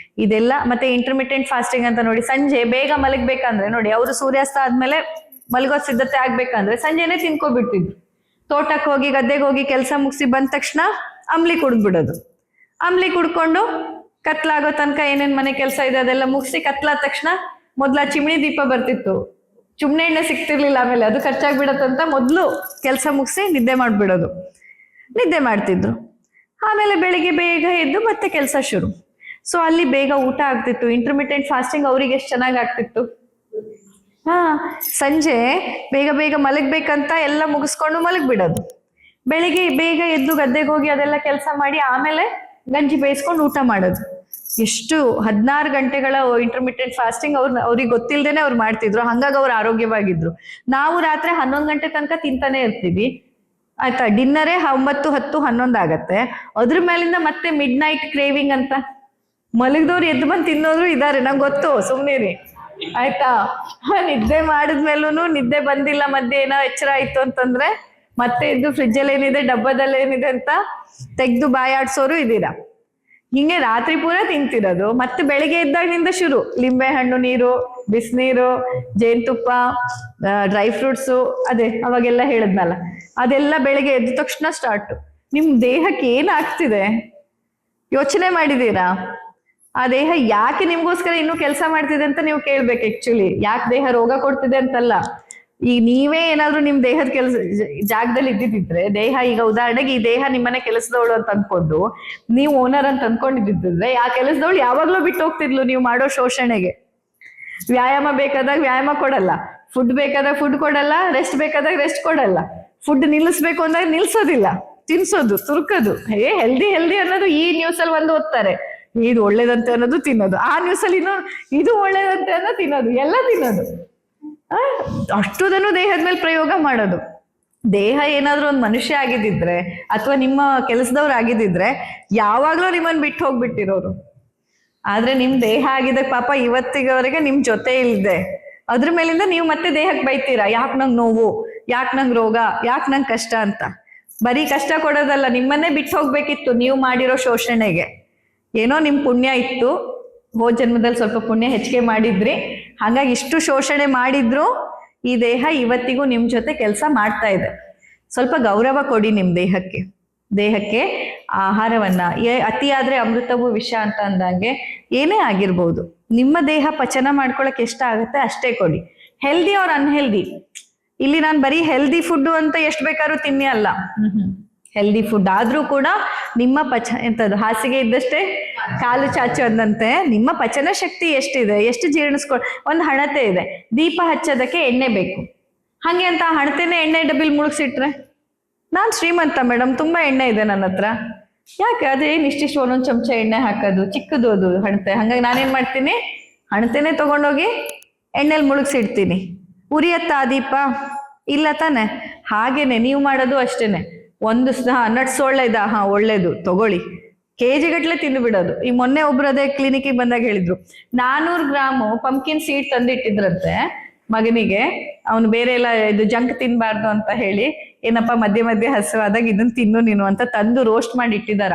ಇದೆಲ್ಲ. ಮತ್ತೆ ಇಂಟರ್ಮಿಟೆಂಟ್ ಫಾಸ್ಟಿಂಗ್ ಅಂತ ನೋಡಿ, ಸಂಜೆ ಬೇಗ ಮಲಗ್ಬೇಕಂದ್ರೆ ನೋಡಿ, ಅವರು ಸೂರ್ಯಾಸ್ತ ಆದ್ಮೇಲೆ ಮಲಗೋ ಸಿದ್ಧತೆ ಆಗ್ಬೇಕಂದ್ರೆ ಸಂಜೆನೆ ತಿನ್ಕೋಬಿಡ್ತಿದ್ರು. ತೋಟಕ್ಕೆ ಹೋಗಿ ಗದ್ದೆಗೆ ಹೋಗಿ ಕೆಲಸ ಮುಗಿಸಿ ಬಂದ ತಕ್ಷಣ ಅಂಬ್ಲಿ ಕುಡಿದ್ಬಿಡೋದು. ಅಂಬ್ಲಿ ಕುಡ್ಕೊಂಡು ಕತ್ಲಾಗೋ ತನಕ ಏನೇನ್ ಮನೆ ಕೆಲಸ ಇದೆ ಅದೆಲ್ಲ ಮುಗಿಸಿ ಕತ್ಲಾದ ತಕ್ಷಣ ಮೊದ್ಲ ಚಿಮಣಿ ದೀಪ ಬರ್ತಿತ್ತು, ಚುಮ್ನೆ ಎಣ್ಣೆ ಸಿಗ್ತಿರ್ಲಿಲ್ಲ, ಆಮೇಲೆ ಅದು ಖರ್ಚಾಗ್ಬಿಡತ್ತಂತ ಮೊದ್ಲು ಕೆಲಸ ಮುಗಿಸಿ ನಿದ್ದೆ ಮಾಡ್ಬಿಡೋದು, ನಿದ್ದೆ ಮಾಡ್ತಿದ್ರು. ಆಮೇಲೆ ಬೆಳಿಗ್ಗೆ ಬೇಗ ಎದ್ದು ಮತ್ತೆ ಕೆಲಸ ಶುರು. ಸೊ ಅಲ್ಲಿ ಬೇಗ ಊಟ ಆಗ್ತಿತ್ತು. ಇಂಟರ್ಮಿಟೆಂಟ್ ಫಾಸ್ಟಿಂಗ್ ಅವ್ರಿಗೆ ಎಷ್ಟು ಚೆನ್ನಾಗಿ ಆಗ್ತಿತ್ತು. ಸಂಜೆ ಬೇಗ ಬೇಗ ಮಲಗ್ಬೇಕಂತ ಎಲ್ಲ ಮುಗಿಸ್ಕೊಂಡು ಮಲಗ್ಬಿಡೋದು, ಬೆಳಿಗ್ಗೆ ಬೇಗ ಎದ್ದು ಗದ್ದೆಗೆ ಹೋಗಿ ಅದೆಲ್ಲ ಕೆಲಸ ಮಾಡಿ ಆಮೇಲೆ ಗಂಜಿ ಬೇಯಿಸ್ಕೊಂಡು ಊಟ ಮಾಡೋದು. ಎಷ್ಟು 16 ಗಂಟೆಗಳ ಇಂಟರ್ಮಿಟೆಂಟ್ ಫಾಸ್ಟಿಂಗ್ ಅವ್ರಿಗೆ ಗೊತ್ತಿಲ್ದೇನೆ ಅವ್ರು ಮಾಡ್ತಿದ್ರು, ಹಂಗಾಗಿ ಅವ್ರು ಆರೋಗ್ಯವಾಗಿದ್ರು. ನಾವು ರಾತ್ರಿ 11 ಗಂಟೆ ತನಕ ತಿಂತಾನೆ ಇರ್ತೀವಿ, ಆಯ್ತಾ, ಡಿನ್ನರೇ 9, 10, 11 ಆಗತ್ತೆ. ಅದ್ರ ಮೇಲಿಂದ ಮತ್ತೆ ಮಿಡ್ ನೈಟ್ ಕ್ರೇವಿಂಗ್ ಅಂತ ಮಲಗಿದವ್ರು ಎದ್ದು ಬಂದು ತಿನ್ನೋದ್ರು ಇದಾರೆ, ನಂಗೆ ಗೊತ್ತು, ಸುಮ್ನಿರಿ ಆಯ್ತಾ. ನಿದ್ದೆ ಮಾಡಿದ್ಮೇಲೂ ನಿದ್ದೆ ಬಂದಿಲ್ಲ, ಮಧ್ಯೆ ಏನೋ ಎಚ್ಚರ ಆಯ್ತು ಅಂತಂದ್ರೆ ಮತ್ತೆ ಎದ್ದು ಫ್ರಿಜ್ಜಲ್ಲಿ ಏನಿದೆ, ಡಬ್ಬದಲ್ಲಿ ಏನಿದೆ ಅಂತ ತೆಗ್ದು ಬಾಯಾಡ್ಸೋರು ಇದೀರಾ. ಹಿಂಗೆ ರಾತ್ರಿ ಪೂರ ತಿಂತಿರೋದು. ಮತ್ತೆ ಬೆಳಿಗ್ಗೆ ಎದ್ದಾಗಿನಿಂದ ಶುರು, ಲಿಂಬೆ ಹಣ್ಣು ನೀರು, ಬಿಸಿನೀರು, ಜೇನುತುಪ್ಪ, ಡ್ರೈ ಫ್ರೂಟ್ಸು, ಅದೇ ಅವಾಗೆಲ್ಲ ಹೇಳಿದ್ನಲ್ಲ, ಅದೆಲ್ಲ ಬೆಳಿಗ್ಗೆ ಎದ್ದ ತಕ್ಷಣ ಸ್ಟಾರ್ಟ್. ನಿಮ್ ದೇಹಕ್ಕೆ ಏನಾಗ್ತಿದೆ ಯೋಚನೆ ಮಾಡಿದೀರಾ? ಆ ದೇಹ ಯಾಕೆ ನಿಮ್ಗೋಸ್ಕರ ಇನ್ನೂ ಕೆಲಸ ಮಾಡ್ತಿದೆ ಅಂತ ನೀವು ಕೇಳ್ಬೇಕು. ಆಕ್ಚುಲಿ ಯಾಕೆ ದೇಹ ರೋಗ ಕೊಡ್ತಿದೆ ಅಂತಲ್ಲ. ಈಗ ನೀವೇ ಏನಾದ್ರು ನಿಮ್ ದೇಹದ ಕೆಲಸ ಜಾಗದಲ್ಲಿ ಇದ್ದಿದ್ರೆ, ದೇಹ ಈಗ ಉದಾಹರಣೆಗೆ ಈ ದೇಹ ನಿಮ್ಮನೆ ಕೆಲಸದವಳು ಅಂತ ಅನ್ಕೊಂಡು ನೀವು ಓನರ್ ಅಂತ ಅನ್ಕೊಂಡಿದ್ದಿದ್ರೆ, ಆ ಕೆಲಸದವಳು ಯಾವಾಗ್ಲೂ ಬಿಟ್ಟು ಹೋಗ್ತಿದ್ಲು ನೀವು ಮಾಡೋ ಶೋಷಣೆಗೆ. ವ್ಯಾಯಾಮ ಬೇಕಾದಾಗ ವ್ಯಾಯಾಮ ಕೊಡಲ್ಲ, ಫುಡ್ ಬೇಕಾದಾಗ ಫುಡ್ ಕೊಡಲ್ಲ, ರೆಸ್ಟ್ ಬೇಕಾದಾಗ ರೆಸ್ಟ್ ಕೊಡಲ್ಲ, ಫುಡ್ ನಿಲ್ಲಿಸ್ಬೇಕು ಅಂದಾಗ ನಿಲ್ಸೋದಿಲ್ಲ, ತಿನ್ಸೋದು, ತುರ್ಕೋದು. ಹೆಲ್ದಿ ಹೆಲ್ದಿ ಅನ್ನೋದು ಈ ನ್ಯೂಸ್ ಅಲ್ಲಿ ಒಂದು ಓದ್ತಾರೆ, ಇದು ಒಳ್ಳೇದಂತೆ ಅನ್ನೋದು ತಿನ್ನೋದು, ಆ ನ್ಯೂಸ್ ಅಲ್ಲಿ ಇನ್ನೂ ಇದು ಒಳ್ಳೇದಂತೆ ಅನ್ನೋದು ತಿನ್ನೋದು, ಎಲ್ಲ ತಿನ್ನೋದು. ಅಷ್ಟುದನ್ನು ದೇಹದ ಮೇಲೆ ಪ್ರಯೋಗ ಮಾಡೋದು. ದೇಹ ಏನಾದ್ರೂ ಒಂದು ಮನುಷ್ಯ ಆಗಿದ್ದಿದ್ರೆ ಅಥವಾ ನಿಮ್ಮ ಕೆಲಸದವ್ರು ಆಗಿದ್ದಿದ್ರೆ ಯಾವಾಗ್ಲೂ ನಿಮ್ಮನ್ನ ಬಿಟ್ಟು ಹೋಗ್ಬಿಟ್ಟಿರೋರು. ಆದ್ರೆ ನಿಮ್ ದೇಹ ಆಗಿದೆ ಪಾಪ ಇವತ್ತಿಗವರೆಗೆ ನಿಮ್ ಜೊತೆ ಇಲ್ದೆ, ಅದ್ರ ಮೇಲಿಂದ ನೀವು ಮತ್ತೆ ದೇಹಕ್ಕೆ ಬೈತೀರಾ, ಯಾಕೆ ನಂಗೆ ನೋವು, ಯಾಕೆ ನಂಗೆ ರೋಗ, ಯಾಕೆ ನಂಗೆ ಕಷ್ಟ ಅಂತ. ಬರೀ ಕಷ್ಟ ಕೊಡೋದಲ್ಲ, ನಿಮ್ಮನ್ನೇ ಬಿಟ್ಟು ಹೋಗ್ಬೇಕಿತ್ತು ನೀವು ಮಾಡಿರೋ ಶೋಷಣೆಗೆ. ಏನೋ ನಿಮ್ ಪುಣ್ಯ ಇತ್ತು, ಹೋದ ಜನ್ಮದಲ್ಲಿ ಸ್ವಲ್ಪ ಪುಣ್ಯ ಹೆಚ್ಚಿಗೆ ಮಾಡಿದ್ರಿ, ಹಾಗಾಗಿ ಇಷ್ಟು ಶೋಷಣೆ ಮಾಡಿದ್ರು ಈ ದೇಹ ಇವತ್ತಿಗೂ ನಿಮ್ ಜೊತೆ ಕೆಲಸ ಮಾಡ್ತಾ ಇದೆ. ಸ್ವಲ್ಪ ಗೌರವ ಕೊಡಿ ನಿಮ್ ದೇಹಕ್ಕೆ. ದೇಹಕ್ಕೆ ಆಹಾರವನ್ನ, ಅತಿಯಾದ್ರೆ ಅಮೃತವು ವಿಷ ಅಂತ ಅಂದಂಗೆ ಏನೇ ಆಗಿರ್ಬೋದು, ನಿಮ್ಮ ದೇಹ ಪಚನ ಮಾಡ್ಕೊಳಕ್ ಎಷ್ಟಾಗತ್ತೆ ಅಷ್ಟೇ ಕೊಡಿ. ಹೆಲ್ದಿ ಆರ್ ಅನ್ಹೆಲ್ದಿ, ಇಲ್ಲಿ ನಾನು ಬರೀ ಹೆಲ್ದಿ ಫುಡ್ ಅಂತ ಎಷ್ಟು ಬೇಕಾದ್ರೂ ತಿನ್ನಿ ಅಲ್ಲ, ಹೆಲ್ದಿ ಫುಡ್ ಆದ್ರೂ ಕೂಡ ನಿಮ್ಮ ಎಂತದ್ದು ಹಾಸಿಗೆ ಇದ್ದಷ್ಟೇ ಕಾಲು ಚಾಚು ಅಂದಂತೆ ನಿಮ್ಮ ಪಚನ ಶಕ್ತಿ ಎಷ್ಟಿದೆ, ಎಷ್ಟು ಒಂದು ಹಣತೆ ಇದೆ. ದೀಪ ಹಚ್ಚೋದಕ್ಕೆ ಎಣ್ಣೆ ಬೇಕು, ಹಂಗೆ ಅಂತ ಹಣತೆನೆ ಎಣ್ಣೆ ಡಬ್ಬಿಲ್ ಮುಳುಗ್ಸಿಟ್ರೆ ನಾನ್ ಶ್ರೀಮಂತ ಮೇಡಮ್, ತುಂಬಾ ಎಣ್ಣೆ ಇದೆ ನನ್ನ ಹತ್ರ, ಯಾಕೆ ಅದೇನು ಇಷ್ಟಿಷ್ಟು ಒಂದೊಂದು ಚಮಚ ಎಣ್ಣೆ ಹಾಕೋದು, ಚಿಕ್ಕದು ಅದು ಹಣತೆ. ಹಂಗಾಗಿ ನಾನೇನ್ ಮಾಡ್ತೀನಿ, ಹಣತೆನೆ ತಗೊಂಡೋಗಿ ಎಣ್ಣೆಲಿ ಮುಳುಗ್ಸಿಡ್ತೀನಿ. ಉರಿಯತ್ತ ಆ ದೀಪ? ಇಲ್ಲ ತಾನೆ. ಹಾಗೇನೆ ನೀವು ಮಾಡೋದು ಅಷ್ಟೇನೆ. ಒಂದು ನಟ್ಸ್ ಒಳ್ಳೇದಾ? ಹಾ ಒಳ್ಳೇದು, ತಗೊಳ್ಳಿ. KG ಗಟ್ಲೆ ತಿಂದು ಬಿಡೋದು. ಈ ಮೊನ್ನೆ ಒಬ್ರು ಅದೇ ಕ್ಲಿನಿಕ್ಗೆ ಬಂದಾಗ ಹೇಳಿದ್ರು, 400 ಗ್ರಾಮು ಪಂಪ್ಕಿನ್ ಸೀಡ್ ತಂದಿಟ್ಟಿದ್ರಂತೆ ಮಗನಿಗೆ. ಅವನು ಬೇರೆ ಎಲ್ಲ ಇದು ಜಂಕ್ ತಿನ್ಬಾರ್ದು ಅಂತ ಹೇಳಿ, ಏನಪ್ಪ ಮಧ್ಯೆ ಮಧ್ಯೆ ಹಸುವಾದಾಗ ಇದನ್ನ ತಿನ್ನು ನೀನು ಅಂತ ತಂದು ರೋಸ್ಟ್ ಮಾಡಿ ಇಟ್ಟಿದಾರ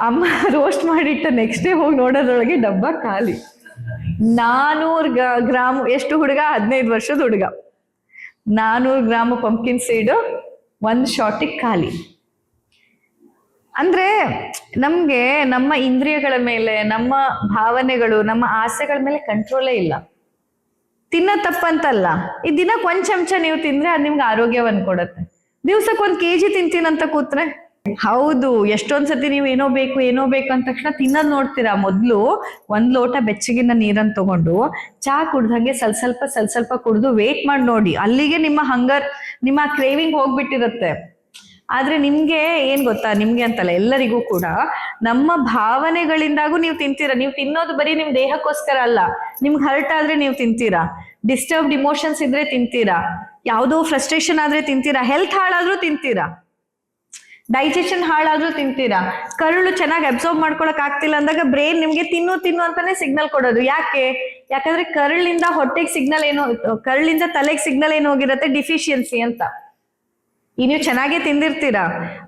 ಅಮ್ಮ ರೋಸ್ಟ್ ಮಾಡಿಟ್ಟ ನೆಕ್ಸ್ಟ್ ಡೇ ಹೋಗಿ ನೋಡೋದ್ರೊಳಗೆ ಡಬ್ಬ ಖಾಲಿ. 400 ಗ್ರಾಮ್. ಎಷ್ಟು ಹುಡುಗ? 15 ವರ್ಷದ ಹುಡುಗ. 400 ಗ್ರಾಮ್ ಪಂಪ್ಕಿನ್ ಸೀಡು ಒಂದು ಶಾಟಿಗೆ ಖಾಲಿ. ಅಂದ್ರೆ ನಮ್ಗೆ ನಮ್ಮ ಇಂದ್ರಿಯಗಳ ಮೇಲೆ, ನಮ್ಮ ಭಾವನೆಗಳು, ನಮ್ಮ ಆಸೆಗಳ ಮೇಲೆ ಕಂಟ್ರೋಲೇ ಇಲ್ಲ. ತಿನ್ನೋ ತಪ್ಪಂತಲ್ಲ, ಈ ದಿನಕ್ಕೆ 1 ಚಮಚ ನೀವು ತಿಂದ್ರೆ ಅದು ನಿಮ್ಗೆ ಆರೋಗ್ಯವನ್ನ ಕೊಡತ್ತೆ. ದಿವ್ಸಕ್ಕೆ 1 kg ತಿಂತೀನಂತ ಕೂತ್ರೆ ಹೌದು, ಎಷ್ಟೊಂದ್ಸತಿ ನೀವು ಏನೋ ಬೇಕು ಅಂದ ತಕ್ಷಣ ತಿನ್ನೋದ್ ನೋಡ್ತೀರಾ. ಮೊದ್ಲು 1 ಲೋಟ ಬೆಚ್ಚಗಿನ ನೀರನ್ನು ತಗೊಂಡು ಚಹಾ ಕುಡ್ದಂಗೆ ಸ್ವಲ್ಪ ಕುಡ್ದು ವೇಟ್ ಮಾಡಿ ನೋಡಿ, ಅಲ್ಲಿಗೆ ನಿಮ್ಮ ಹಂಗರ್, ನಿಮ್ಮ ಕ್ರೇವಿಂಗ್ ಹೋಗ್ಬಿಟ್ಟಿರುತ್ತೆ. ಆದ್ರೆ ನಿಮ್ಗೆ ಏನ್ ಗೊತ್ತಾ, ನಿಮ್ಗೆ ಅಂತಲ್ಲ ಎಲ್ಲರಿಗೂ ಕೂಡ ನಮ್ಮ ಭಾವನೆಗಳಿಂದಾಗೂ ನೀವು ತಿಂತೀರಾ. ನೀವು ತಿನ್ನೋದು ಬರೀ ನಿಮ್ ದೇಹಕ್ಕೋಸ್ಕರ ಅಲ್ಲ, ನಿಮ್ಗೆ ಹರ್ಟ್ ಆದ್ರೆ ನೀವು ತಿಂತೀರಾ, ಡಿಸ್ಟರ್ಬ್ಡ್ ಇಮೋಷನ್ಸ್ ಇದ್ರೆ ತಿಂತೀರಾ, ಯಾವುದೋ ಫ್ರಸ್ಟ್ರೇಷನ್ ಆದ್ರೆ ತಿಂತೀರಾ, ಹೆಲ್ತ್ ಹಾಳಾದ್ರೂ ತಿಂತೀರಾ, ಡೈಜೆಷನ್ ಹಾಳಾದ್ರೂ ತಿಂತೀರಾ. ಕರುಳು ಚೆನ್ನಾಗಿ ಅಬ್ಸರ್ವ್ ಮಾಡ್ಕೊಳಕ್ ಆಗ್ತಿಲ್ಲ ಅಂದಾಗ ಬ್ರೈನ್ ನಿಮ್ಗೆ ತಿನ್ನು ಅಂತಾನೆ ಸಿಗ್ನಲ್ ಕೊಡೋದು. ಯಾಕಂದ್ರೆ ಕರುಳಿಂದ ಹೊಟ್ಟೆಗೆ ಸಿಗ್ನಲ್ ಏನು, ಕರುಳಿಂದ ತಲೆಗೆ ಸಿಗ್ನಲ್ ಏನು ಹೋಗಿರತ್ತೆ, ಡಿಫಿಷಿಯನ್ಸಿ ಅಂತ. ಈ ನೀವು ಚೆನ್ನಾಗೇ ತಿಂದಿರ್ತೀರಾ,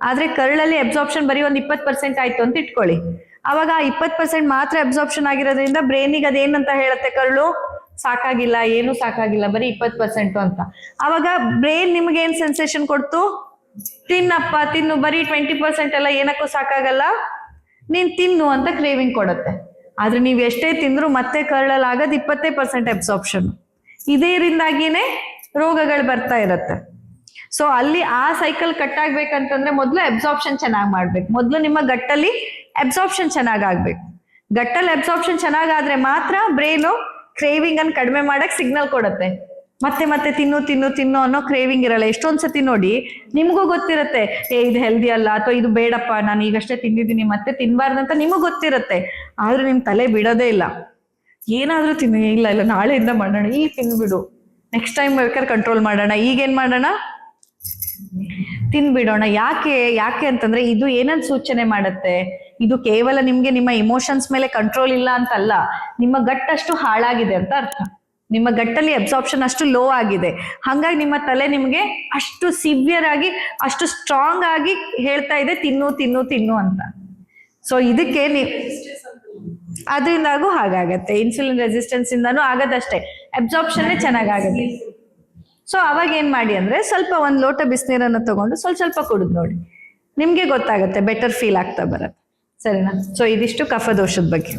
ಆದ್ರೆ ಕರುಳಲ್ಲಿ ಅಬ್ಸಾರ್ಪ್ಷನ್ ಬರೀ ಒಂದು 20% ಆಯ್ತು ಅಂತ ಇಟ್ಕೊಳ್ಳಿ. ಅವಾಗ ಆ 20% ಮಾತ್ರ ಅಬ್ಸಾರ್ಪ್ಷನ್ ಆಗಿರೋದ್ರಿಂದ ಬ್ರೈನಿಗೆ ಅದೇನಂತ ಹೇಳುತ್ತೆ, ಕರುಳು ಸಾಕಾಗಿಲ್ಲ, ಏನು ಸಾಕಾಗಿಲ್ಲ, ಬರೀ 20% ಅಂತ. ಅವಾಗ ಬ್ರೈನ್ ನಿಮ್ಗೆ ಏನ್ ಸೆನ್ಸೇಷನ್ ಕೊಡ್ತು, ತಿನ್ನಪ್ಪ ತಿನ್ನು, ಬರೀ 20% ಎಲ್ಲ ಏನಕ್ಕೂ ಸಾಕಾಗಲ್ಲ, ನೀನ್ ತಿನ್ನು ಅಂತ ಕ್ರೇವಿಂಗ್ ಕೊಡುತ್ತೆ. ಆದ್ರೆ ನೀವ್ ಎಷ್ಟೇ ತಿಂದ್ರು ಮತ್ತೆ ಕರುಳಲ್ಲಿ ಆಗೋದು 20% ಅಬ್ಸಾರ್ಪ್ಷನ್. ಇದರಿಂದಾಗಿನೇ ರೋಗಗಳು ಬರ್ತಾ ಇರತ್ತೆ. ಸೊ ಅಲ್ಲಿ ಆ ಸೈಕಲ್ ಕಟ್ ಆಗ್ಬೇಕಂತಂದ್ರೆ ಮೊದ್ಲು ಅಬ್ಸಾರ್ಪ್ಷನ್ ಚೆನ್ನಾಗಿ ಮಾಡ್ಬೇಕು. ಮೊದ್ಲು ನಿಮ್ಮ ಗಟ್ಟಲ್ಲಿ ಅಬ್ಸಾರ್ಪ್ಷನ್ ಚೆನ್ನಾಗಾಗ್ಬೇಕು. ಗಟ್ಟಲ್ಲಿ ಅಬ್ಸಾರ್ಪ್ಷನ್ ಚೆನ್ನಾಗಾದ್ರೆ ಮಾತ್ರ ಬ್ರೈನು ಕ್ರೇವಿಂಗ್ ಅನ್ನು ಕಡಿಮೆ ಮಾಡಕ್ ಸಿಗ್ನಲ್ ಕೊಡುತ್ತೆ. ಮತ್ತೆ ತಿನ್ನು ಅನ್ನೋ ಕ್ರೇವಿಂಗ್ ಇರಲ್ಲ. ಎಷ್ಟೊಂದ್ಸತಿ ನೋಡಿ, ನಿಮ್ಗೂ ಗೊತ್ತಿರತ್ತೆ, ಇದು ಹೆಲ್ದಿ ಅಲ್ಲ, ಅಥವಾ ಇದು ಬೇಡಪ್ಪ, ನಾನು ಈಗಷ್ಟೇ ತಿಂದಿದ್ದೀನಿ ಮತ್ತೆ ತಿನ್ಬಾರ್ದಂತ ನಿಮಗ್ ಗೊತ್ತಿರತ್ತೆ. ಆದ್ರೂ ನಿಮ್ ತಲೆ ಬಿಡೋದೇ ಇಲ್ಲ, ಏನಾದ್ರೂ ತಿನ್ನು, ಇಲ್ಲ ನಾಳೆಯಿಂದ ಮಾಡೋಣ, ಈಗ ತಿನ್ಬಿಡು, ನೆಕ್ಸ್ಟ್ ಟೈಮ್ ಬೇಕಾದ್ರೆ ಕಂಟ್ರೋಲ್ ಮಾಡೋಣ, ಈಗೇನ್ ಮಾಡೋಣ, ತಿನ್ಬಿಡೋಣ. ಯಾಕೆ ಅಂತಂದ್ರೆ ಇದು ಏನನ್ನ ಸೂಚನೆ ಮಾಡುತ್ತೆ, ಇದು ಕೇವಲ ನಿಮ್ಗೆ ನಿಮ್ಮ ಇಮೋಷನ್ಸ್ ಮೇಲೆ ಕಂಟ್ರೋಲ್ ಇಲ್ಲ ಅಂತಲ್ಲ, ನಿಮ್ಮ ಗಟ್ಟಷ್ಟು ಹಾಳಾಗಿದೆ ಅಂತ ಅರ್ಥ. ನಿಮ್ಮ ಗಟ್ಟಲ್ಲಿ ಅಬ್ಸಾರ್ಪ್ಷನ್ ಅಷ್ಟು ಲೋ ಆಗಿದೆ. ಹಾಗಾಗಿ ನಿಮ್ಮ ತಲೆ ನಿಮ್ಗೆ ಅಷ್ಟು ಸಿವಿಯರ್ ಆಗಿ, ಅಷ್ಟು ಸ್ಟ್ರಾಂಗ್ ಆಗಿ ಹೇಳ್ತಾ ಇದೆ ತಿನ್ನು ಅಂತ. ಸೊ ಇದಕ್ಕೆ ಅದರಿಂದಾಗೂ ಹಾಗಾಗತ್ತೆ. ಇನ್ಸುಲಿನ್ ರೆಸಿಸ್ಟೆನ್ಸ್ ಇಂದಾನು ಆಗದಷ್ಟೇ, ಅಬ್ಸಾರ್ಪ್ಷನ್ ಚೆನ್ನಾಗಾಗತ್ತೆ. ಸೊ ಅವಾಗ ಏನ್ ಮಾಡಿ ಅಂದ್ರೆ, ಸ್ವಲ್ಪ 1 ಲೋಟ ಬಿಸಿನೀರನ್ನು ತಗೊಂಡು ಸ್ವಲ್ಪ ಕುಡಿದು ನೋಡಿ, ನಿಮ್ಗೆ ಗೊತ್ತಾಗತ್ತೆ, ಬೆಟರ್ ಫೀಲ್ ಆಗ್ತಾ ಬರತ್ತೆ. ಸರಿನಾ? ಸೊ ಇದಿಷ್ಟು ಕಫದೋಷದ ಬಗ್ಗೆ.